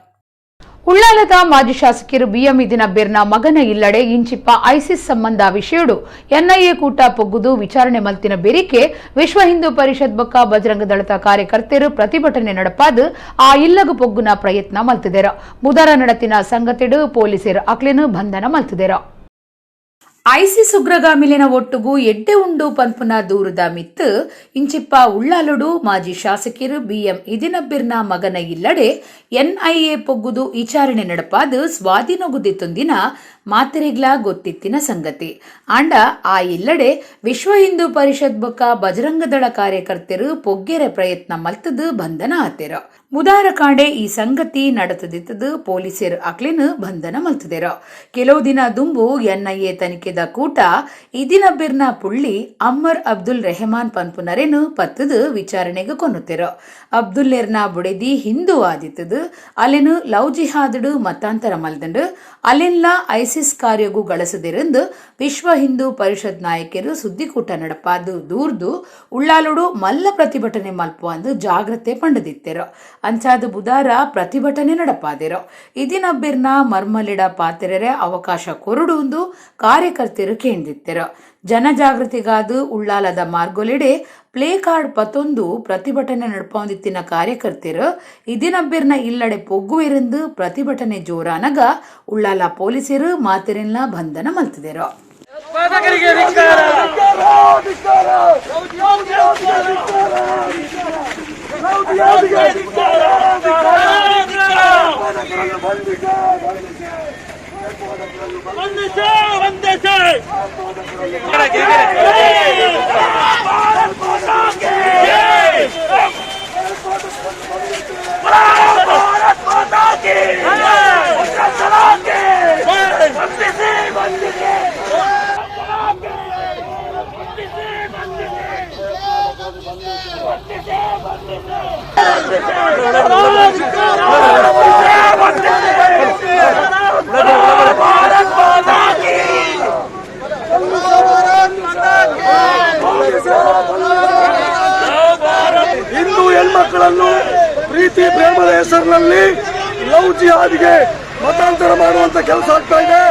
ಉಳ್ಳಾಲದ ಮಾಜಿ ಶಾಸಕರು ಬಿಎಂ ಇದಿನಬ್ಬೆರ್ನ ಮಗನ ಇಲ್ಲಡೆ ಇಂಚಿಪ್ಪ ಐಸಿಸ್ ಸಂಬಂಧ ವಿಷಯಡು ಎನ್ಐಎ ಕೂಟ ಪೊಗ್ಗುದು ವಿಚಾರಣೆ ಮಲ್ತಿನ ಬೇರಿಕೆ ವಿಶ್ವ ಹಿಂದೂ ಪರಿಷತ್ ಬೊಕ್ಕ ಬಜರಂಗ ದಳದ ಕಾರ್ಯಕರ್ತರು ಪ್ರತಿಭಟನೆ ನಡಪಾದು ಆ ಇಲ್ಲಗು ಪೊಗ್ಗುನ ಪ್ರಯತ್ನ ಮಲ್ತಿದೆರ. ಬುಧವಾರ ನಡತಿನ ಸಂಗತಿಡು ಪೊಲೀಸರು ಅಕ್ಲಿನ ಬಂಧನ ಮಲ್ತಿದೆರ. ಐಸಿಸ್ ಉಗ್ರಗಾಮಿಲಿನ ಒಟ್ಟುಗು ಎಡ್ಡೆ ಉಂಡು ಪನ್ಪುನ ದೂರದ ಮಿತ್ತು ಇಂಚಿಪ್ಪ ಉಳ್ಳಾಲುಡು ಮಾಜಿ ಶಾಸಕರು ಬಿಎಂ ಇದಿನಬ್ಬೆರ್ನ ಮಗನ ಇಲ್ಲಡೆ ಎನ್ಐಎ ಪೊಗ್ಗುದು ವಿಚಾರಣೆ ನಡಪಾದು ಸ್ವಾಧೀನಗುದಿತ್ತೊಂದಿನ ಮಾತೆರೆಗ್ಲ ಗೊತ್ತಿತ್ತಿನ ಸಂಗತಿ. ಆಂಡ ಆ ಇಲ್ಲಡೆ ವಿಶ್ವ ಹಿಂದೂ ಪರಿಷತ್ ಬೊಕ್ಕ ಬಜರಂಗದಳ ಕಾರ್ಯಕರ್ತರು ಪೊಗ್ಗೆರೆ ಪ್ರಯತ್ನ ಮಲ್ತದು ಬಂಧನ ಆತೆರ. ಬುಧವಾರ ಕಾಂಡೆ ಈ ಸಂಗತಿ ನಡೆತದಿತ್ತದು ಪೊಲೀಸರು ಅಕ್ಲಿನ ಬಂಧನ ಮಲ್ತದೆರ. ಕೆಲವು ದಿನ ದುಂಬು ಎನ್ಐಎ ತನಿಖೆದ ಕೂಟ ಇದಿನಬ್ಬೆರ್ನ ಪುಳ್ಳಿ ಅಮ್ಮರ್ ಅಬ್ದುಲ್ ರೆಹಮಾನ್ ಪನ್ಪುನರೇನು ಪತ್ತದು ವಿಚಾರಣೆಗೆ ಕೊನ್ನುತ್ತೆರ. ಅಬ್ದುಲ್ಲೆರ್ನ ಬುಡೆದಿ ಹಿಂದೂ ಆದಿತ್ತದು ಅಲೆನು ಲವ್ ಜಿಹಾದಡು ಮತಾಂತರ ಮಲ್ದಂಡು ಅಲೆನ್ಲ ಐಸಿಸ್ ಕಾರ್ಯಗೂ ಗಳಸದಿರಂದು ವಿಶ್ವ ಹಿಂದೂ ಪರಿಷತ್ ನಾಯಕರು ಸುದ್ದಿಕೂಟ ನಡಪಾದು ದೂರ್ದು ಉಳ್ಳಾಲುಡು ಮಲ್ಲ ಪ್ರತಿಭಟನೆ ಮಲ್ಪುವಂದು ಜಾಗ್ರತೆ ಪಂಡದಿತ್ತೆರ. ಅಂಚಾದ ಬುಧವಾರ ಪ್ರತಿಭಟನೆ ನಡಪಾದೆರ. ಇದಿನಬ್ಬೆರ್ನ ಮರ್ಮಲಿಡ ಪಾತೆರರೆ ಅವಕಾಶ ಕೊರಡುವುದು ಕಾರ್ಯಕರ್ತರು ಕೇಂದಿತ್ತೆರ. ಜನಜಾಗೃತಿಗಾದು ಉಳ್ಳಾಲದ ಮಾರ್ಗೊಲೆಡೆ ಪ್ಲೇ ಕಾರ್ಡ್ ಪತ್ತೊಂದು ಪ್ರತಿಭಟನೆ ನಡ್ಪೊಂದಿತ್ತಿನ ಕಾರ್ಯಕರ್ತರು ಇದಿನಬ್ಬೆರ್ನ ಇಲ್ಲಡೆ ಪೊಗ್ಗುವಿರಂದು ಪ್ರತಿಭಟನೆ ಜೋರಾನಗ ಉಳ್ಳಾಲ ಪೊಲೀಸರು ಮಾತೆರೆಲ್ಲ ಬಂಧನ ಮಲ್ತಿದೆರ. ಹಿಂದೂ ಹೆಣ್ಮಕ್ಕಳನ್ನು ಪ್ರೀತಿ ಪ್ರೇಮದ ಹೆಸರಿನಲ್ಲಿ ಲವ್ ಜಿಹಾದ್ಗೆ ಮತಾಂತರ ಮಾಡುವಂತ ಕೆಲಸ ಆಗ್ತಾ ಇದೆ.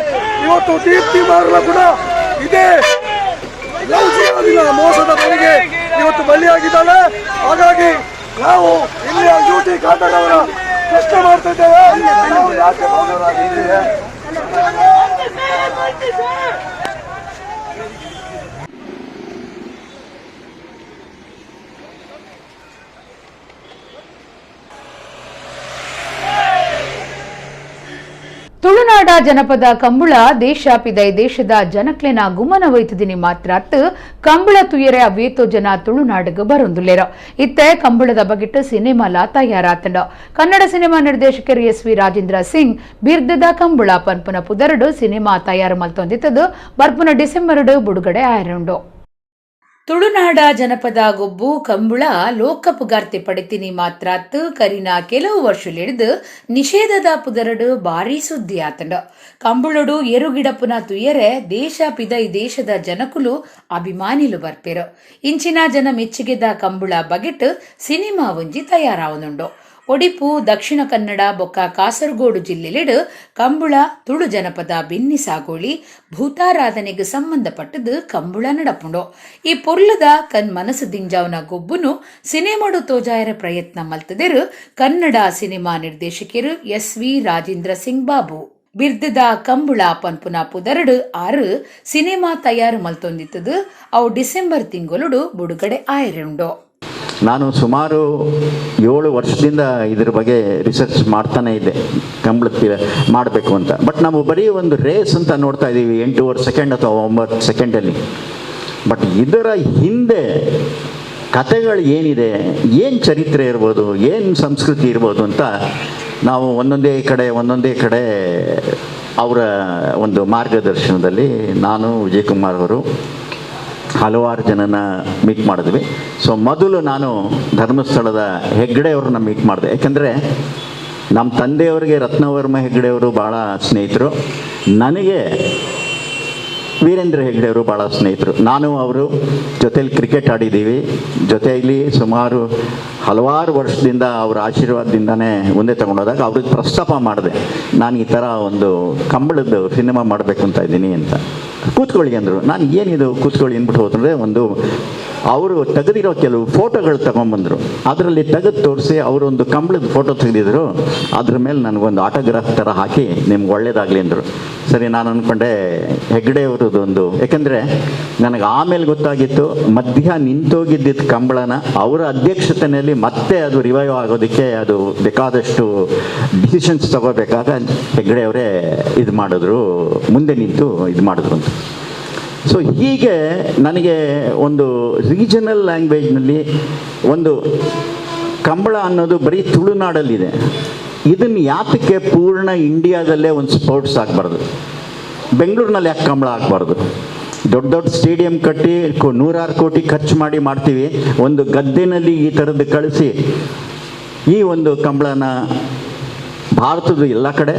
ಇವತ್ತು ದೀಪ್ತಿ ಮಾರ್ಲ ಕೂಡ ಇದೇ ಲವ್ ಜಿಹಾದಿನ ಮೋಸದ ಬಳಿಗೆ ಇವತ್ತು ಬಲಿಯಾಗಿದ್ದಾಳೆ. ಹಾಗಾಗಿ ನಾವು ಇಲ್ಲಿ ಡ್ಯೂಟಿ ಕಾಟನವರ ಪ್ರಶ್ನೆ ಮಾಡ್ತಾ ಇದ್ದೇವೆ, ನಾವು ಯಾಕೆ ಮೌನರಾಗಿದ್ದೇವೆ? ತುಳುನಾಡ ಜನಪದ ಕಂಬಳ ದೇಶಾಪಿದ ದೇಶದ ಜನಕ್ಲೆನ ಗುಮನ ವೈತದಿನಿ ಮಾತ್ರ ಕಂಬಳ ತುಯರೆ ಅವೇತೋ ಜನ ತುಳುನಾಡಿಗೆ ಬರೊಂದುಲ್ಲೇರ. ಇತ್ತೆ ಕಂಬಳದ ಬಗೆಟ್ ಸಿನಿಮಾಲ ತಯಾರಾತಂಡ. ಕನ್ನಡ ಸಿನಿಮಾ ನಿರ್ದೇಶಕರು ಎಸ್.ವಿ. ರಾಜೇಂದ್ರ ಸಿಂಗ್ ಬಿರ್ದದ ಕಂಬಳ ಪನ್ಪುನ ಪುದರಡು ಸಿನಿಮಾ ತಯಾರು ಮಲ್ತೊಂದಿತ್ತದು ಬರ್ಪುನ ಡಿಸೆಂಬರ್ ಬಿಡುಗಡೆ ಆಯರುಂಡು. ತುಳುನಾಡ ಜನಪದ ಗೊಬ್ಬು ಕಂಬಳ ಲೋಕಪುಗಾರ್ತೆ ಪಡೆತಿನಿ ಮಾತ್ರಾತ್ ಕರಿನ ಕೆಲವು ವರ್ಷಲಿಡಿದು ನಿಷೇಧದ ಪುದರಡು ಭಾರಿ ಸುದ್ದಿ ಆತಂಡ. ಕಂಬಳಡು ಎರುಗಿಡಪುನ ತುಯರೆ ದೇಶ ಪಿದ ಈ ದೇಶದ ಜನಕುಲು ಅಭಿಮಾನಿಲು ಬರ್ಪೆರು. ಇಂಚಿನ ಜನ ಮೆಚ್ಚುಗೆದ ಕಂಬಳ ಬಗೆಟ್ ಸಿನಿಮಾ ಒಂಜಿ ತಯಾರಾವನುಂಡು. ಒಡಿಪು ದಕ್ಷಿಣ ಕನ್ನಡ ಬೊಕ್ಕ ಕಾಸರಗೋಡು ಜಿಲ್ಲೆಲೆಡು ಕಂಬಳ ತುಳು ಜನಪದ ಬಿನ್ನಿ ಸಾಗೋಳಿ ಭೂತಾರಾಧನೆಗೆ ಸಂಬಂಧಪಟ್ಟದು ಕಂಬಳ ನಡಪುಂಡು. ಈ ಪೊರ್ಲದ ಕನ್ ಮನಸ್ಸು ದಿಂಜಾವನ ಗೊಬ್ಬುನು ಸಿನಿಮಾಡು ತೋಜಾಯರ ಪ್ರಯತ್ನ ಮಲ್ತದೆರು ಕನ್ನಡ ಸಿನಿಮಾ ನಿರ್ದೇಶಕರು ಎಸ್.ವಿ. ರಾಜೇಂದ್ರ ಸಿಂಗ್ ಬಾಬು. ಬಿರ್ದದ ಕಂಬಳ ಪನ್ಪುನ ಪುದರಡು 6 ಸಿನಿಮಾ ತಯಾರು ಮಲ್ತೊಂದಿತ್ತದು ಅವು ಡಿಸೆಂಬರ್ ತಿಂಗಳು ಬಿಡುಗಡೆ ಆಯರುಂಡು. ನಾನು ಸುಮಾರು 7 ವರ್ಷದಿಂದ ಇದ್ರ ಬಗ್ಗೆ ರಿಸರ್ಚ್ ಮಾಡ್ತಾನೆ ಇದ್ದೆ, ಕಂಬಳ ಮಾಡಬೇಕು ಅಂತ. ಬಟ್ ನಾವು ಬರೀ ಒಂದು ರೇಸ್ ಅಂತ ನೋಡ್ತಾ ಇದ್ದೀವಿ 8.5 ಸೆಕೆಂಡ್ ಅಥವಾ 9 ಸೆಕೆಂಡಲ್ಲಿ. ಬಟ್ ಇದರ ಹಿಂದೆ ಕಥೆಗಳು ಏನಿದೆ, ಏನು ಚರಿತ್ರೆ ಇರ್ಬೋದು, ಏನು ಸಂಸ್ಕೃತಿ ಇರ್ಬೋದು ಅಂತ ನಾವು ಒಂದೊಂದೇ ಕಡೆ ಅವರ ಒಂದು ಮಾರ್ಗದರ್ಶನದಲ್ಲಿ ನಾನು ವಿಜಯಕುಮಾರ್ ಅವರು ಹಲವಾರು ಜನನ ಮೀಟ್ ಮಾಡಿದ್ವಿ. ಸೊ ಮೊದಲು ನಾನು ಧರ್ಮಸ್ಥಳದ ಹೆಗ್ಗಡೆ ಅವ್ರನ್ನ ಮೀಟ್ ಮಾಡಿದೆ. ಯಾಕೆಂದರೆ ನಮ್ಮ ತಂದೆಯವರಿಗೆ ರತ್ನವರ್ಮ ಹೆಗ್ಗಡೆಯವರು ಭಾಳ ಸ್ನೇಹಿತರು, ನನಗೆ ವೀರೇಂದ್ರ ಹೆಗ್ಗಡೆಯವರು ಭಾಳ ಸ್ನೇಹಿತರು. ನಾನು ಅವರು ಜೊತೇಲಿ ಕ್ರಿಕೆಟ್ ಆಡಿದ್ದೀವಿ, ಜೊತೆಯಲ್ಲಿ ಸುಮಾರು ಹಲವಾರು ವರ್ಷದಿಂದ ಅವರ ಆಶೀರ್ವಾದದಿಂದನೇ ಮುಂದೆ ತಗೊಂಡೋದಾಗ ಅವ್ರಿಗೆ ಪ್ರಸ್ತಾಪ ಮಾಡಿದೆ, ನಾನು ಈ ಥರ ಒಂದು ಕಂಬಳದ್ದು ಸಿನಿಮಾ ಮಾಡಬೇಕು ಅಂತ ಇದ್ದೀನಿ ಅಂತ. ಕೂತ್ಕೊಳ್ಳಿ ಅಂದರು. ನಾನು ಏನಿದು ಕೂತ್ಕೊಳ್ಳಿ ಅಂದ್ಬಿಟ್ಟು ಹೋದ್ರೆ ಒಂದು ಅವರು ತೆಗೆದಿರೋ ಕೆಲವು ಫೋಟೋಗಳು ತಗೊಂಬಂದರು. ಅದರಲ್ಲಿ ತೆಗೆದು ತೋರಿಸಿ ಅವರೊಂದು ಕಂಬಳದ ಫೋಟೋ ತೆಗೆದಿದ್ರು. ಅದ್ರ ಮೇಲೆ ನನಗೊಂದು ಆಟೋಗ್ರಾಫ್ ಥರ ಹಾಕಿ ನಿಮ್ಗೆ ಒಳ್ಳೇದಾಗಲಿ ಅಂದರು. ಸರಿ, ನಾನು ಅಂದ್ಕೊಂಡೆ ಹೆಗ್ಗಡೆ ಅವರದೊಂದು, ಯಾಕೆಂದರೆ ನನಗೆ ಆಮೇಲೆ ಗೊತ್ತಾಗಿತ್ತು ಮಧ್ಯ ನಿಂತೋಗಿದ್ದಿದ್ದ ಕಂಬಳನ ಅವರ ಅಧ್ಯಕ್ಷತೆಯಲ್ಲಿ ಮತ್ತೆ ಅದು ರಿವೈವ್ ಆಗೋದಕ್ಕೆ ಅದು ಬೇಕಾದಷ್ಟು ಡಿಸಿಷನ್ಸ್ ತಗೋಬೇಕಾಗ ಹೆಗ್ಗಡೆ ಅವರೇ ಇದು ಮಾಡಿದ್ರು, ಮುಂದೆ ನಿಂತು ಇದು ಮಾಡಿದ್ರು ಅಂತ. ಸೊ ಹೀಗೆ ನನಗೆ ಒಂದು ರೀಜನಲ್ ಲ್ಯಾಂಗ್ವೇಜ್ನಲ್ಲಿ ಒಂದು ಕಂಬಳ ಅನ್ನೋದು ಬರೀ ತುಳುನಾಡಲ್ಲಿದೆ. ಇದನ್ನು ಯಾತಕ್ಕೆ ಪೂರ್ಣ ಇಂಡಿಯಾದಲ್ಲೇ ಒಂದು ಸ್ಪೋರ್ಟ್ಸ್ ಆಗಬಾರ್ದು? ಬೆಂಗಳೂರಿನಲ್ಲಿ ಯಾಕೆ ಕಂಬಳ ಆಗಬಾರ್ದು? ದೊಡ್ಡ ದೊಡ್ಡ ಸ್ಟೇಡಿಯಂ ಕಟ್ಟಿ ನೂರಾರು ಕೋಟಿ ಖರ್ಚು ಮಾಡ್ತೀವಿ. ಒಂದು ಗದ್ದೆನಲ್ಲಿ ಈ ಥರದ್ದು ಕಳಿಸಿ ಈ ಒಂದು ಕಂಬಳನ ಭಾರತದ ಎಲ್ಲ ಕಡೆ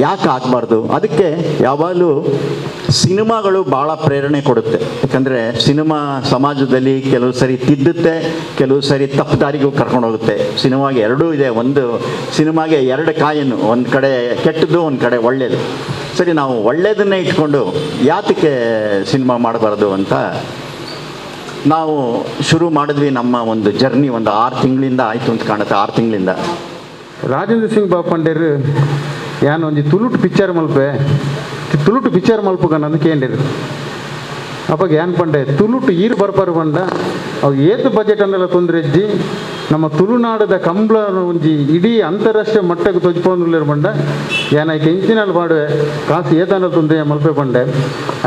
ಯಾಕೆ ಆಗಬಾರ್ದು? ಅದಕ್ಕೆ ಯಾವಾಗಲೂ ಸಿನಿಮಾಗಳು ಭಾಳ ಪ್ರೇರಣೆ ಕೊಡುತ್ತೆ. ಯಾಕಂದರೆ ಸಿನಿಮಾ ಸಮಾಜದಲ್ಲಿ ಕೆಲವು ಸರಿ ತಿದ್ದುತ್ತೆ, ಕೆಲವು ಸರಿ ತಪ್ಪು ದಾರಿಗೂ ಕರ್ಕೊಂಡು ಹೋಗುತ್ತೆ. ಸಿನಿಮಾಗೆ ಎರಡೂ ಇದೆ. ಒಂದು ಸಿನಿಮಾಗೆ ಎರಡು ಕಾಯಿನು, ಒಂದು ಕಡೆ ಕೆಟ್ಟದ್ದು, ಒಂದು ಕಡೆ ಒಳ್ಳೆಯದು. ಸರಿ, ನಾವು ಒಳ್ಳೆಯದನ್ನೇ ಇಟ್ಕೊಂಡು ಯಾತಕ್ಕೆ ಸಿನಿಮಾ ಮಾಡಬಾರ್ದು ಅಂತ ನಾವು ಶುರು ಮಾಡಿದ್ವಿ. ನಮ್ಮ ಒಂದು ಜರ್ನಿ ಒಂದು 6 ತಿಂಗಳಿಂದ ಆಯಿತು ಅಂತ ಕಾಣುತ್ತೆ. 6 ತಿಂಗಳಿಂದ ರಾಜೇಂದ್ರ ಸಿಂಗ್ ಬಾಪಂಡೇರು ಯಾನು ಒಂಜಿ ತುಳುಟು ಪಿಕ್ಚರ್ ಮಲ್ಪೆ, ತುಳುಟು ಪಿಕ್ಚರ್ ಮಲ್ಪಗನ್ನದು ಕೇಂದಿರು. ಅವಾಗ ಏನು ಪಂಡೆ ತುಳುಟು ಈರು ಬರ್ಪಾರು ಪಂಡ ಅವು ಏತು ಬಜೆಟ್ ಅನ್ನೆಲ್ಲ ತೊಂದರೆ ಇಜ್ಜಿ ನಮ್ಮ ತುಳುನಾಡದ ಕಂಬಳ ಒಂಜಿ ಇಡೀ ಅಂತಾರಾಷ್ಟ್ರೀಯ ಮಟ್ಟಕ್ಕೆ ತೊಜ್ಪೊಂದಿರು ಪಂಡ ಏನಾಯ್ಕೆ ಇಂಚಿನಲ್ಲಿ ಮಾಡುವೆ ಕಾಸು ಏತಾನ ತೊಂದರೆ ಮಲ್ಪೆ ಪಂಡೆ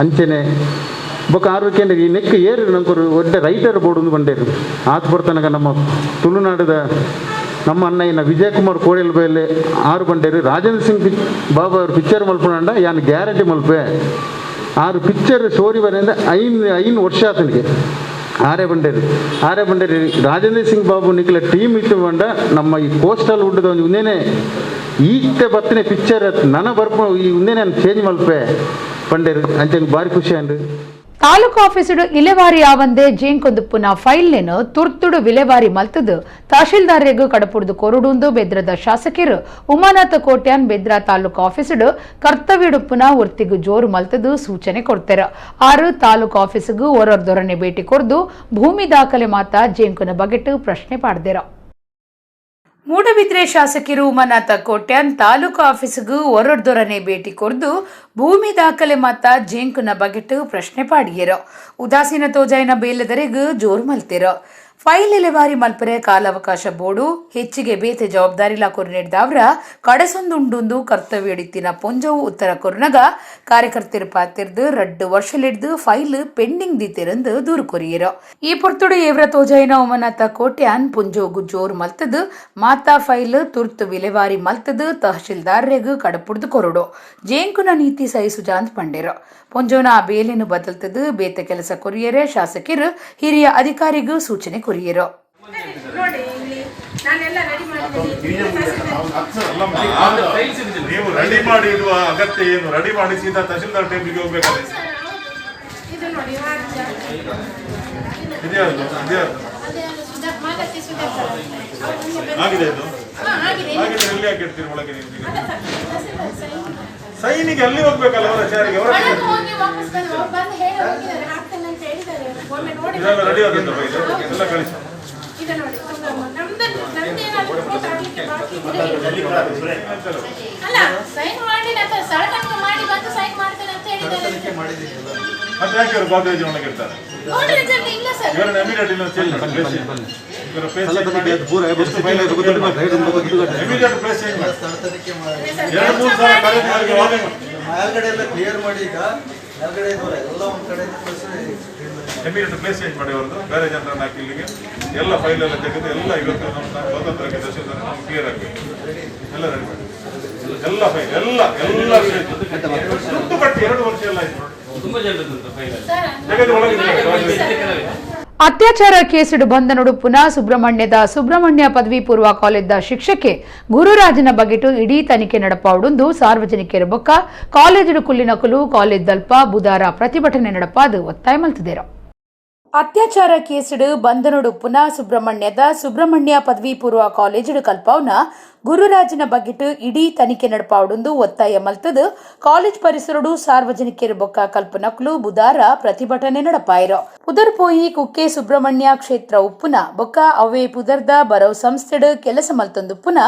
ಅಂಚೆನೆ ಬೊಕ್ಕ ಆರೋಗ್ಯ ಈ ನೆಕ್ ಏರು ನಂಗೆ ಒಡ್ಡೆ ರೈಟರ್ ಬೋರ್ಡ್ ಬಂಡೇರು ಆತು ಬರ್ತನಗ ನಮ್ಮ ತುಳುನಾಡದ ನಮ್ಮ ಅಣ್ಣಯ್ಯನ ವಿಜಯಕುಮಾರ್ ಕೋಡೆಲ್ ಬೈಲೆ 6 ಬಂಡೇರು ರಾಜೇಂದ್ರ ಸಿಂಗ್ ಬಾಬಾ ಅವ್ರು ಪಿಕ್ಚರ್ ಮಲ್ಪಂಡ ಯಾನು ಗ್ಯಾರಂಟಿ ಮಲ್ಪೆ 6 ಪಿಕ್ಚರ್ ಸ್ಟೋರಿ ಬರೆಯಿಂದ 5 ವರ್ಷ ಆತನಿಗೆ 6 ಬಂಡೇರು ರಾಜೇಂದ್ರ ಸಿಂಗ್ ಬಾಬು ನಿಖಿಲ ಟೀಮ್ ಇತ್ತು ಬಂಡ ನಮ್ಮ ಈ ಕೋಸ್ಟಲ್ ಉಡ್ಡದ ಒಂದು ಉಂದೇನೆ ಈತೆ ಬತ್ತನೆ ಪಿಕ್ಚರ್ ನನ್ನ ಬರ್ಪ ಈ ಉಂದೇನೆ ನಾನು ಚೇಂಜ್ ಮಲ್ಪೆ ಬಂಡೇರು ಅಂಚೆ ಭಾರಿ ಖುಷಿ ಅಂಡು. ತಾಲೂಕು ಆಫೀಸುಡು ಇಲೆವಾರಿ ಆವಂದೆ ಜೇಂಕೊಂದುಪ್ಪುನ ಫೈಲ್ನೆನು ತುರ್ತುಡು ವಿಲೆವಾರಿ ಮಲ್ತದು ತಹಶೀಲ್ದಾರ್ರಿಗೂ ಕಡಪುಡ್ದು ಕೊರುಡುಂದು ಬೆದ್ರದ ಶಾಸಕರು ಉಮಾನಾಥ ಕೋಟ್ಯಾನ್ ಬೆದ್ರ ತಾಲೂಕು ಆಫೀಸುಡು ಕರ್ತವ್ಯಡುಪ್ಪುನ ಒರ್ತಿಗೂ ಜೋರು ಮಲ್ತದು ಸೂಚನೆ ಕೊಡ್ತಾರ. 6 ತಾಲೂಕು ಆಫೀಸಿಗೂ ಹೊರದೊರನೆ ಭೇಟಿ ಕೊಡ್ದು ಭೂಮಿ ದಾಖಲೆ ಮಾತ ಜೇಂಕುನ ಬಗೆಟ್ ಪ್ರಶ್ನೆ ಪಾಡ್ದೇರ. ಮೂಡಬಿದ್ರೆ ಶಾಸಕರು ಉಮಾನಾಥ ಕೋಟ್ಯಾನ್ ತಾಲೂಕು ಆಫೀಸಿಗೂ ಹೊರದೊರನೆ ಭೇಟಿ ಕೊರ್ದು ಭೂಮಿ ದಾಖಲೆ ಮಾತ ಜೇಂಕುನ ಬಗೆಟ್ ಪ್ರಶ್ನೆ ಪಾಡಿಯರು. ಉದಾಸೀನ ತೋಜಾಯಿನ ಬೇಲದರೆಗೂ ಜೋರು ಮಲ್ತಿರೋ ಫೈಲ್ ಇಲೆವಾರಿ ಮಲ್ಪರೆ ಕಾಲಾವಕಾಶ ಬೋರ್ಡು ಹೆಚ್ಚಿಗೆ ಬೇತೆ ಜವಾಬ್ದಾರಿಲಾ ಕೊರ್ನೆಡ್ದಾವ್ರ ಕಡೆಸೊಂದುಂಡುಂದು ಕರ್ತವ್ಯ ಹಿಡಿತಿನ ಪೊಂಜವು ಉತ್ತರ ಕೊರ್ನಗ ಕಾರ್ಯಕರ್ತರು ಪಾತಿರ್ದು 2 ವರ್ಷಲಿಡ್ದು ಫೈಲ್ ಪೆಂಡಿಂಗ್ ದಿತ್ತಿರಂದು ದೂರು ಕೊರಿಯರು. ಈ ಪೊರ್ತುಡು ಏವ್ರ ತೋಜಾಯಿನ ಉಮಾನಾಥ ಕೋಟ್ಯಾನ್ ಪುಂಜೋಗು ಜೋರು ಮಲ್ತದು ಮಾತಾ ಫೈಲ್ ತುರ್ತು ವಿಲೆವಾರಿ ಮಲ್ತದು ತಹಶೀಲ್ದಾರ್ರೆಗೂ ಕಡಪುಡ್ದು ಕೊರಡು ಜೇಂಕುನ ನೀತಿ ಸಹಿಸುಜಾಂತ್ ಪಂಡೇರು. ಪೊಂಜೋನ ಆ ಬೇಲಿನ ಬದಲ್ತದು ಬೇತೆ ಕೆಲಸ ಕೊರಿಯರೆ ಶಾಸಕರು ಹಿರಿಯ ಅಧಿಕಾರಿಗೂ ಸೂಚನೆ ಕೊರಿಯರು. ನೀವು ರೆಡಿ ಮಾಡಿ ಇಡುವ ಅಗತ್ಯ ಏನು? ರೆಡಿ ಮಾಡಿ ಸೀದಾ ತಹಶೀಲ್ದಾರ್ ಟೇಬಲ್ಗೆ ಹೋಗ್ಬೇಕಾದ್ರೆ ಆಗಿದೆ. ಅದು ಆಗಿದೆ, ಎಲ್ಲಿ ಹಾಕಿರ್ತೀರಿ ಒಳಗೆ? ಸೈನಿಗೆ ಅಲ್ಲಿ ಹೋಗ್ಬೇಕಲ್ಲ ಅವರ ಚಾರಿಗೆ. ಇದೆಲ್ಲ ರೆಡಿ ಆಗುತ್ತೆ ಬೈದು ಎಲ್ಲ ಕಳಿಸಿ. ಮತ್ತೆ ಯಾಕೆ ಇವರು ಗೋದ್ರೇಜ್ ಒಳಗೆ ಇರ್ತಾರೆ? ಇವರನ್ನ ಇಮಿಡಿಯೇಟ್ ಇನ್ನೊಂದು ಚೇಂಜ್ ಮಾಡಿ ಇವರ ಪ್ಲೇಸ್ ಚೇಂಜ್ ಮಾಡಿ ಇಮಿಡಿಯೇಟ್ ಪ್ಲೇಸ್ ಚೇಂಜ್ ಮಾಡಿ 2-3 ಸಲ ಕಾರ್ಯಕ್ರಮಕ್ಕೆ ವಾರ್ನಿಂಗ್ ಮೇಲ್ಗಡೆ ಎಲ್ಲ ಕ್ಲಿಯರ್ ಮಾಡಿ ಈಗ ಮೇಲ್ಗಡೆ ಎಲ್ಲ ಒಂದು ಕಡೆ ಇಮಿಡಿಯೇಟ್ ಪ್ಲೇಸ್ ಚೇಂಜ್ ಮಾಡಿ ಅವ್ರದ್ದು ಬೇರೆ ಜನರನ್ನ ಹಾಕಿ ಇಲ್ಲಿಗೆ ಎಲ್ಲ ಫೈಲ್ ಎಲ್ಲ ತೆಗೆದು ಎಲ್ಲ ಇವತ್ತು ನಮ್ಮ ಸ್ವತಂತ್ರಕ್ಕೆ ತಹಶೀಲ್ದಾರ್ ನಾವು ಕ್ಲಿಯರ್ ಆಗಬೇಕು. ಎಲ್ಲ ರೆಡಿ ಮಾಡಿ ಎಲ್ಲ ಫೈಲ್ ಎಲ್ಲ ದುಡ್ಡು ಕಟ್ಟಿ 2 ವರ್ಷ ಎಲ್ಲ ಆಯ್ತು. ಯಾಕಂದ್ರೆ ಒಳಗೆ ಅತ್ಯಾಚಾರ ಕೇಸಿಡು ಬಂದ ನಡುಪುನ ಸುಬ್ರಹ್ಮಣ್ಯ ಪದವಿ ಪೂರ್ವ ಕಾಲೇಜ್ದ ಶಿಕ್ಷಕೆ ಗುರುರಾಜನ ಬಗೆಟು ಇಡೀ ತನಿಖೆ ನಡಪಾವುಡು ಸಾರ್ವಜನಿಕರ ಬೊಕ್ಕ ಕಾಲೇಜು ಕುಲ್ಲಿನಕುಲು ಕಾಲೇಜ್ ದಲ್ಪ ಬುಧವಾರ ಪ್ರತಿಭಟನೆ ನಡಪಾದು ಒತ್ತಾಯ ಮಲ್ತಿದ್ದೇರು. ಅತ್ಯಾಚಾರ ಕೇಸಿಡು ಬಂಧನಡುಪ್ಪುನ ಸುಬ್ರಹ್ಮಣ್ಯ ಪದವಿ ಪೂರ್ವ ಕಾಲೇಜು ಕಲ್ಪವನ ಗುರುರಾಜನ ಬಗೆಟು ಇಡೀ ತನಿಖೆ ನಡಪಾವುಡು ಒತ್ತಾಯ ಮಲ್ತದು ಕಾಲೇಜ್ ಪರಿಸರಡು ಸಾರ್ವಜನಿಕರ ಬೊಕ್ಕ ಕಲ್ಪನಕ್ಲು ಬುಧವಾರ ಪ್ರತಿಭಟನೆ ನಡಪಾಯಿರು. ಪುದರ್ ಪೋಯಿ ಕುಕ್ಕೆ ಸುಬ್ರಹ್ಮಣ್ಯ ಕ್ಷೇತ್ರ ಉಪ್ಪುನ ಬೊಕ್ಕ ಅವೇ ಪುದರ್ದ ಬರವ್ ಸಂಸ್ಥೆಡು ಕೆಲಸ ಮಲ್ತೊಂದುಪ್ಪುನ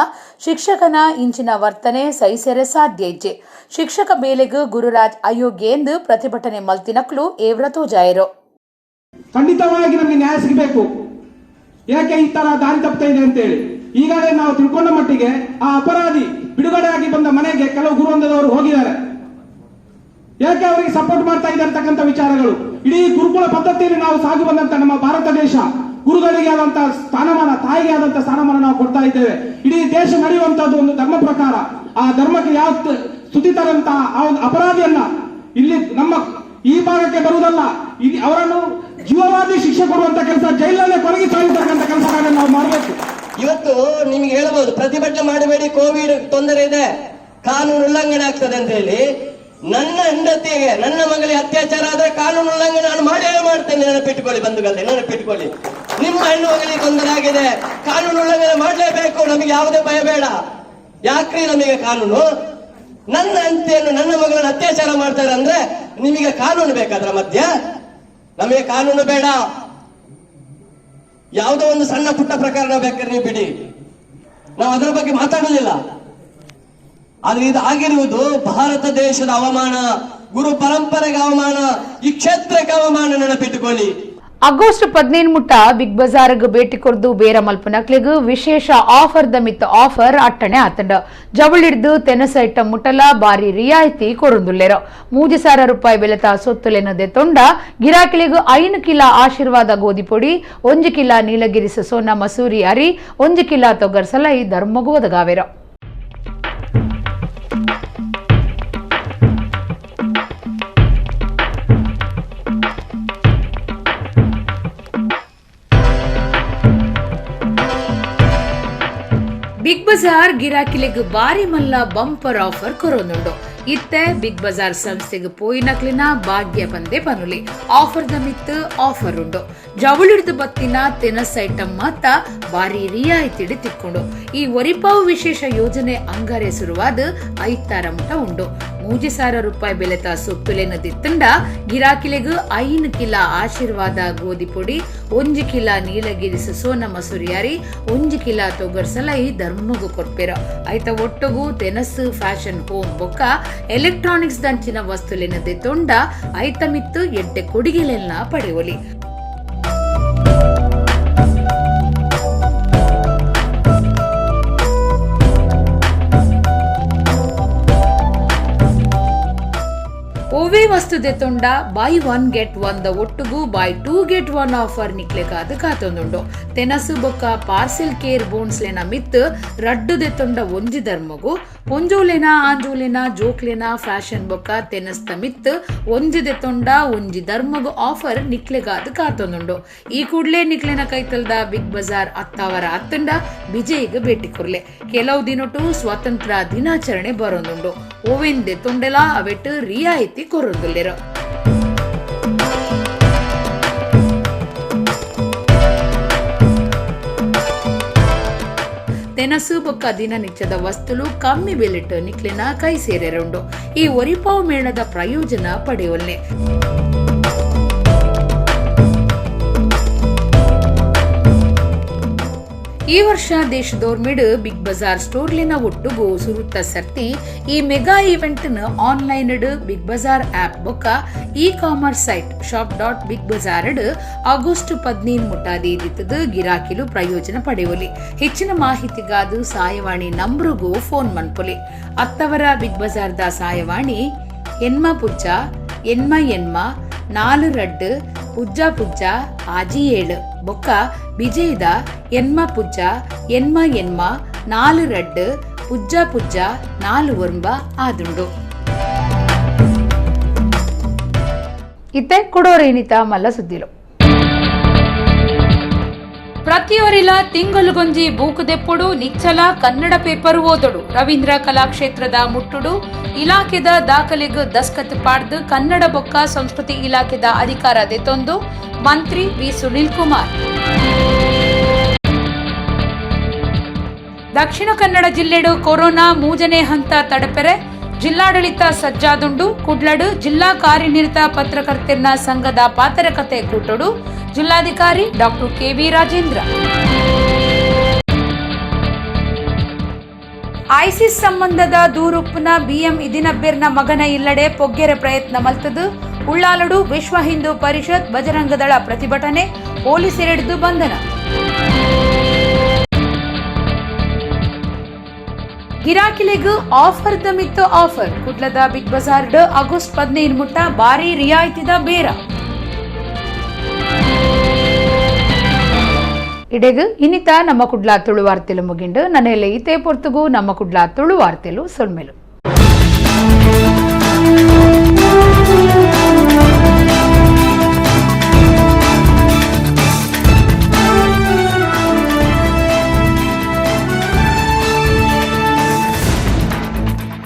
ಶಿಕ್ಷಕನ ಇಂಚಿನ ವರ್ತನೆ ಸಹಿಸೆರೆ ಸಾಧ್ಯ ಇಜ್ಜೆ. ಶಿಕ್ಷಕ ಬೇಲೆಗು ಗುರುರಾಜ್ ಅಯೋಗ್ಯ ಎಂದು ಪ್ರತಿಭಟನೆ ಮಲ್ತಿನಕ್ಲು ಏವ್ರ ತೋಜಾಯಿರು. ಖಂಡಿತವಾಗಿ ನಮಗೆ ನ್ಯಾಯ ಸಿಗಬೇಕು. ಯಾಕೆ ಈ ತರ ದಾರಿ ತಪ್ತಾ ಇದೆ ಅಂತೇಳಿ ಈಗಾಗಲೇ ನಾವು ತಿಳ್ಕೊಂಡ ಮಟ್ಟಿಗೆ ಆ ಅಪರಾಧಿ ಬಿಡುಗಡೆಯಾಗಿ ಬಂದ ಮನೆಗೆ ಕೆಲವು ಗುರುವಂದದವರು ಹೋಗಿದ್ದಾರೆ. ಯಾಕೆ ಅವರಿಗೆ ಸಪೋರ್ಟ್ ಮಾಡ್ತಾ ಇದ್ದಾರೆ ಅಂತಕ್ಕಂಥ ವಿಚಾರಗಳು ಇಡೀ ಗುರುಕುಲ ಪದ್ಧತಿಯಲ್ಲಿ ನಾವು ಸಾಗಿ ಬಂದಂತ ನಮ್ಮ ಭಾರತ ದೇಶ ಗುರುಗಳಿಗೆ ಆದಂತಹ ಸ್ಥಾನಮಾನ, ತಾಯಿಗೆ ಆದಂತಹ ಸ್ಥಾನಮಾನ ನಾವು ಕೊಡ್ತಾ ಇದ್ದೇವೆ. ಇಡೀ ದೇಶ ನಡೆಯುವಂತದ್ದು ಒಂದು ಧರ್ಮ ಪ್ರಕಾರ. ಆ ಧರ್ಮಕ್ಕೆ ಯಾವ ಸ್ತುತಿ ತರಂತಹ ಆ ಒಂದು ಅಪರಾಧಿಯನ್ನ ಇಲ್ಲಿ ನಮ್ಮ ಈ ಭಾಗಕ್ಕೆ ಬರುವುದಲ್ಲ, ಇಲ್ಲಿ ಅವರನ್ನು ಜೀವವಾದಿ ಶಿಕ್ಷೆ ಕೊಡುವಂತ ಕೆಲಸ, ಜೈಲಲ್ಲೇ ಕೊರಗಿ ಸಾಗಿರ್ತಕ್ಕಂಥ ಕೆಲಸಗಳನ್ನು ನಾವು ಮಾಡಬೇಕು. ಇವತ್ತು ನಿಮ್ಗೆ ಹೇಳ್ಬೋದು ಪ್ರತಿಭಟನೆ ಮಾಡಬೇಡಿ, ಕೋವಿಡ್ ತೊಂದರೆ ಇದೆ, ಕಾನೂನು ಉಲ್ಲಂಘನೆ ಆಗ್ತದೆ ಅಂತ ಹೇಳಿ. ನನ್ನ ಹೆಂಡತಿಗೆ, ನನ್ನ ಮಗಳಿಗೆ ಅತ್ಯಾಚಾರ ಆದ್ರೆ ಕಾನೂನು ಉಲ್ಲಂಘನೆ ನಾನು ಮಾಡೇ ಮಾಡ್ತೇನೆ. ನೆನಪಿಟ್ಟುಕೊಳ್ಳಿ ಬಂಧುಗಳೇ, ನೆನಪಿಟ್ಟುಕೊಳ್ಳಿ. ನಿಮ್ಮ ಹೆಣ್ಣು ಮಗಳಿಗೆ ತೊಂದರೆ ಆಗಿದೆ, ಕಾನೂನು ಉಲ್ಲಂಘನೆ ಮಾಡಲೇಬೇಕು. ನಮಗೆ ಯಾವುದೇ ಭಯ ಬೇಡ. ಯಾಕ್ರಿ ನಮಗೆ ಕಾನೂನು? ನನ್ನ ಹೆಂಡತಿಯನ್ನು, ನನ್ನ ಮಗಳನ್ನು ಅತ್ಯಾಚಾರ ಮಾಡ್ತಾರೆ ಅಂದ್ರೆ ನಿಮಗೆ ಕಾನೂನು ಬೇಕಾದ್ರ ಮಧ್ಯ? ನಮಗೆ ಕಾನೂನು ಬೇಡ. ಯಾವುದೋ ಒಂದು ಸಣ್ಣ ಪುಟ್ಟ ಪ್ರಕರಣ ಬೇಕಾದ್ರೆ ನೀವು ಬಿಡಿ, ನಾವು ಅದರ ಬಗ್ಗೆ ಮಾತಾಡುವುದಿಲ್ಲ. ಆದ್ರೆ ಇದು ಆಗಿರುವುದು ಭಾರತ ದೇಶದ ಅವಮಾನ, ಗುರು ಪರಂಪರೆಗೆ ಅವಮಾನ, ಈ ಕ್ಷೇತ್ರಕ್ಕೆ ಅವಮಾನ. ನೆನಪಿಟ್ಟುಕೊಳ್ಳಿ. ಆಗಸ್ಟ್ 15 ಮುಟ್ಟ ಬಿಗ್ ಬಜಾರ್ಗ್ ಭೇಟಿ ಕೊರ್ದು ಬೇರ ಮಲ್ಪನಕ್ಲೆಗ್ ವಿಶೇಷ ಆಫರ್ ಮಿತ್ತ ಆಫರ್ ಅಟ್ಟಣೆ ಆತಂಡ. ಜವಳಿಡ್ದು ತೆನಸ ಐಟಂ ಮುಟ್ಟಲ ಬಾರಿ ರಿಯಾಯಿತಿ ಕೊರೊಂದುಲ್ಲೆರು. 3000 ರೂಪಾಯಿ ಬೆಲೆತ ಸೊತ್ತುಲೆನದೆ ತೊಂಡ ಗಿರಾಕಿಲೆಗ್ 5 ಕಿಲೋ ಆಶೀರ್ವಾದ ಗೋಧಿ ಪೊಡಿ, 1 ಕಿಲೋ ನೀಲಗಿರಿಸ ಸೋನಾ ಮಸೂರಿ ಅರಿ, 1 ಕಿಲೋ ತೊಗರ್ಸಲೈ ಧರ್ಮಗು ಒದಗಾವೆರು. ಬಿಗ್ ಬಜಾರ್ ಗಿರಾಕಿಲೆಗ್ ಬಾರಿ ಮಲ್ಲ ಬಂಪರ್ ಆಫರ್ ಕೊರೊಂದುಂಡು. ಇತ್ತೆ ಬಿಗ್ ಬಜಾರ್ ಸಂಸ್ಥೆಗೆ ಪೋಯಿನಕ್ಲಿನ ಭಾಗ್ಯ ಬಂದೆ ಪನುಲಿ ಆಫರ್ ಮಿತ್ತು ಆಫರ್ ಉಂಡು. ಜವಳಿಡ್ದು ಬತ್ತಿನ ತೆನಸ್ ಐಟಂ ಮಾತ ಬಾರಿ ರಿಯಾಯಿತಿ ತಿಕ್ಕೊಂಡು ಈ ಒರಿಪಾವು ವಿಶೇಷ ಯೋಜನೆ ಅಂಗಾರೆ ಶುರುವಾದ 5 ಮುಟ ಉಂಡು. 3000 ರೂಪಾಯಿ ಬೆಲೆತ ಸೊತ್ತುಲೆನ ದಿತ್ತಂಡ ಗಿರಾಕಿಲೆಗ್ 5 ಕಿಲೋ ಆಶೀರ್ವಾದ ಗೋಧಿ ಪೊಡಿ, 1 ಕಿಲೋ ನೀಲಗಿರಿಸ ಸೋನ ಮಸೂರಿಯಾರಿ, 1 ಕಿಲೋ ತೊಗರ್ಸಲೈ ಧರ್ಮಗು ಕೊರ್ಪೆರ. ಐತ ಒಟ್ಟುಗು ತೆನಸ್ಸು ಫ್ಯಾಷನ್ ಹೋಮ್ ಬೊಕ್ಕ ಎಲೆಕ್ಟ್ರಾನಿಕ್ಸ್ ದಂಚಿನ ವಸ್ತುಲೆನದೆ ತೊಂಡ ಐತ ಮಿತ್ತು ಎಡ್ಡೆ ಕೊಡಿಗೆಲೆಲ್ನ ಪಡೆಯಲಿ. ಓವೇ ವಸ್ತು ದೆತ್ತೊಂಡ ಬೈ 1 ಗೆಟ್ 1 ಒಟ್ಟುಗು ಬೈ 2 ಗೆಟ್ 1 ಆಫರ್ ನಿಕ್ಲೆಗಾದ ಕಾತೊಂದುಂಡು. ತೆನಸು ಬೊಕ್ಕ ಪಾರ್ಸೆಲ್ ಕೇರ್ ಬೋನ್ಸ್ಲೆನ ಮಿತ್ ರಡ್ಡು ದೆತ್ತೊಂಡ ಒಂಜಿ ಧರ್ಮಗು, ಪೊಂಜೋಲೆನ ಆಂಜೋಲೆನ ಜೋಕ್ಲೆನ ಫ್ಯಾಷನ್ ಬೊಕ್ಕ ತೆನಸ್ತ ಮಿತ್ ಒಂಜಿ ದೆತ್ತೊಂಡ ಒಂಜಿ ಧರ್ಮಗು ಆಫರ್ ನಿಕ್ಲೆಗಾದ ಕಾತೊಂದುಂಡು. ಈ ಕೂಡ್ಲೆ ನಿಕ್ಲೆನ ಕೈತಲ್ದ ಬಿಗ್ ಬಜಾರ್ ಅತ್ತಾವರ ಅತ್ತಂಡ ಬಿಜಯ್ಗೆ ಭೇಟಿ ಕೊರ್ಲೆ. ಕೆಲವು ದಿನಟು ಸ್ವಾತಂತ್ರ್ಯ ದಿನಾಚರಣೆ ಬರೊಂದುಂಡು. ಓವೆನ್ ದೆತ್ತೊಂಡೆಲ ಅವೆಟ್ ರಿಯಾಯಿತಿ ಕೊರೊಂದುಲ್ಲೆರು. ತೆನಸು ಬೊಕ್ಕ ದಿನನಿತ್ಯದ ವಸ್ತುಲು ಕಮ್ಮಿ ಬೆಲೆಟ್ಟು ನಿಕ್ಲೆನ ಕೈ ಸೇರೆರುಂಡು. ಈ ಒರಿಪಾವು ಮೇಳದ ಪ್ರಯೋಜನ ಪಡೆಯೊಲ್ಲೆ. ಈ ವರ್ಷ ದೇಶದೋರ್ಮಿಡ್ ಬಿಗ್ ಬಜಾರ್ ಸ್ಟೋರ್ಲಿನ ಒಟ್ಟುಗು ಸುರುತ್ತ ಸರ್ತಿ ಈ ಮೆಗಾ ಈವೆಂಟ್ ನ ಆನ್ಲೈನ್ ಬಿಗ್ ಬಜಾರ್ ಆಪ್ ಬೊಕ್ಕ E commerce site shop.bigbazar August 15 ಮುಟ್ಟಾದಿ ದಿತ್ತದ ಗಿರಾಕಿಲು ಪ್ರಯೋಜನ ಪಡೆಯಲಿ. ಹೆಚ್ಚಿನ ಮಾಹಿತಿಗಾದು ಸಾಯವಾಣಿ ನಂಬರ್ಗೂ ಫೋನ್ ಮನ್ಪೊಲಿ. ಅತ್ತವರ ಬಿಗ್ ಬಜಾರ್ದ ಸಾಯವಾಣಿ ಎನ್ಮ ಪುಜ್ಜ ಎನ್ಮ 42 ಪುಜ್ಜ ಆಜಿ 7 ಬೊಕ್ಕ ವಿಜಯದ ಎನ್ಮ ಪುಜ್ಜ ಎನ್ಮ 42 ಪುಜ್ಜ 49 ಆದುಂಡು. ಇತ್ತೆ ಕುಡೋರೇನಿತ ಮಲ್ಲ ಸುದ್ದಿಲು ಪ್ರತಿಯೊರಿಲ ತಿಂಗಳುಗೊಂಜಿ ಬೂಕುದೆಪ್ಪುಡು ನಿಚ್ಚಲ ಕನ್ನಡ ಪೇಪರ್ ಓದೊಡು ರವೀಂದ್ರ ಕಲಾಕ್ಷೇತ್ರದ ಮುಟ್ಟುಡು ಇಲಾಖೆದ ದಾಖಲೆಗ್ ದಸ್ಕತ್ ಪಾಡ್ದು ಕನ್ನಡ ಬೊಕ್ಕ ಸಂಸ್ಕೃತಿ ಇಲಾಖೆದ ಅಧಿಕಾರ ದೆತೊಂದು ಮಂತ್ರಿ ವಿ ಸುನಿಲ್ ಕುಮಾರ್. ದಕ್ಷಿಣ ಕನ್ನಡ ಜಿಲ್ಲೆಡು ಕೊರೋನಾ 3ನೇ ಹಂತ ತಡೆಪೆರೆ ಜಿಲ್ಲಾಡಳಿತ ಸಜ್ಜಾದುಂಡು ಕುಡ್ಲಡು ಜಿಲ್ಲಾ ಕಾರ್ಯನಿರತ ಪತ್ರಕರ್ತೆರ್ನ ಸಂಘದ ಪಾತ್ರಕತೆ ಕೂಟೊಡು ಜಿಲ್ಲಾಧಿಕಾರಿ ಡಾಕ್ಟರ್ ಕೆವಿ ರಾಜೇಂದ್ರ. ಐಸಿಸ್ ಸಂಬಂಧದ ದೂರುಪ್ಪುನ ಬಿಎಂ ಇದಿನಬ್ಬೆರ್ನ ಮಗನ ಇಲ್ಲಡೆ ಪೊಗ್ಗೆರೆ ಪ್ರಯತ್ನ ಮಲ್ತದು ಉಳ್ಳಾಲಡು ವಿಶ್ವ ಹಿಂದೂ ಪರಿಷತ್ ಬಜರಂಗದಳ ಪ್ರತಿಭಟನೆ ಪೊಲೀಸರೆಡ್ದು ಬಂಧನ. ಗಿರಾಕಿಲೆಗ್ ಆಫರ್ ದ ಮಿತ್ತ ಆಫರ್ ಕುಡ್ಲದ ಬಿಗ್ ಬಜಾರ್ ಆಗಸ್ಟ್ 15 ಮುಟ್ಟ ಭಾರಿ ರಿಯಾಯಿತಿದ ಬೇರ. ಇಡೆಗ್ ಇನ್ನಿತ ನಮ್ಮ ಕುಡ್ಲ ತುಳು ವಾರ್ತೆಲು ಮುಗಿಂಡು ನನ್ನೆಲ್ಲ ಈತೆ ಪೊರ್ತುಗು ನಮ್ಮ ಕುಡ್ಲ ತುಳು ವಾರ್ತೆಲು ಸೊಲ್ಮೆಲು.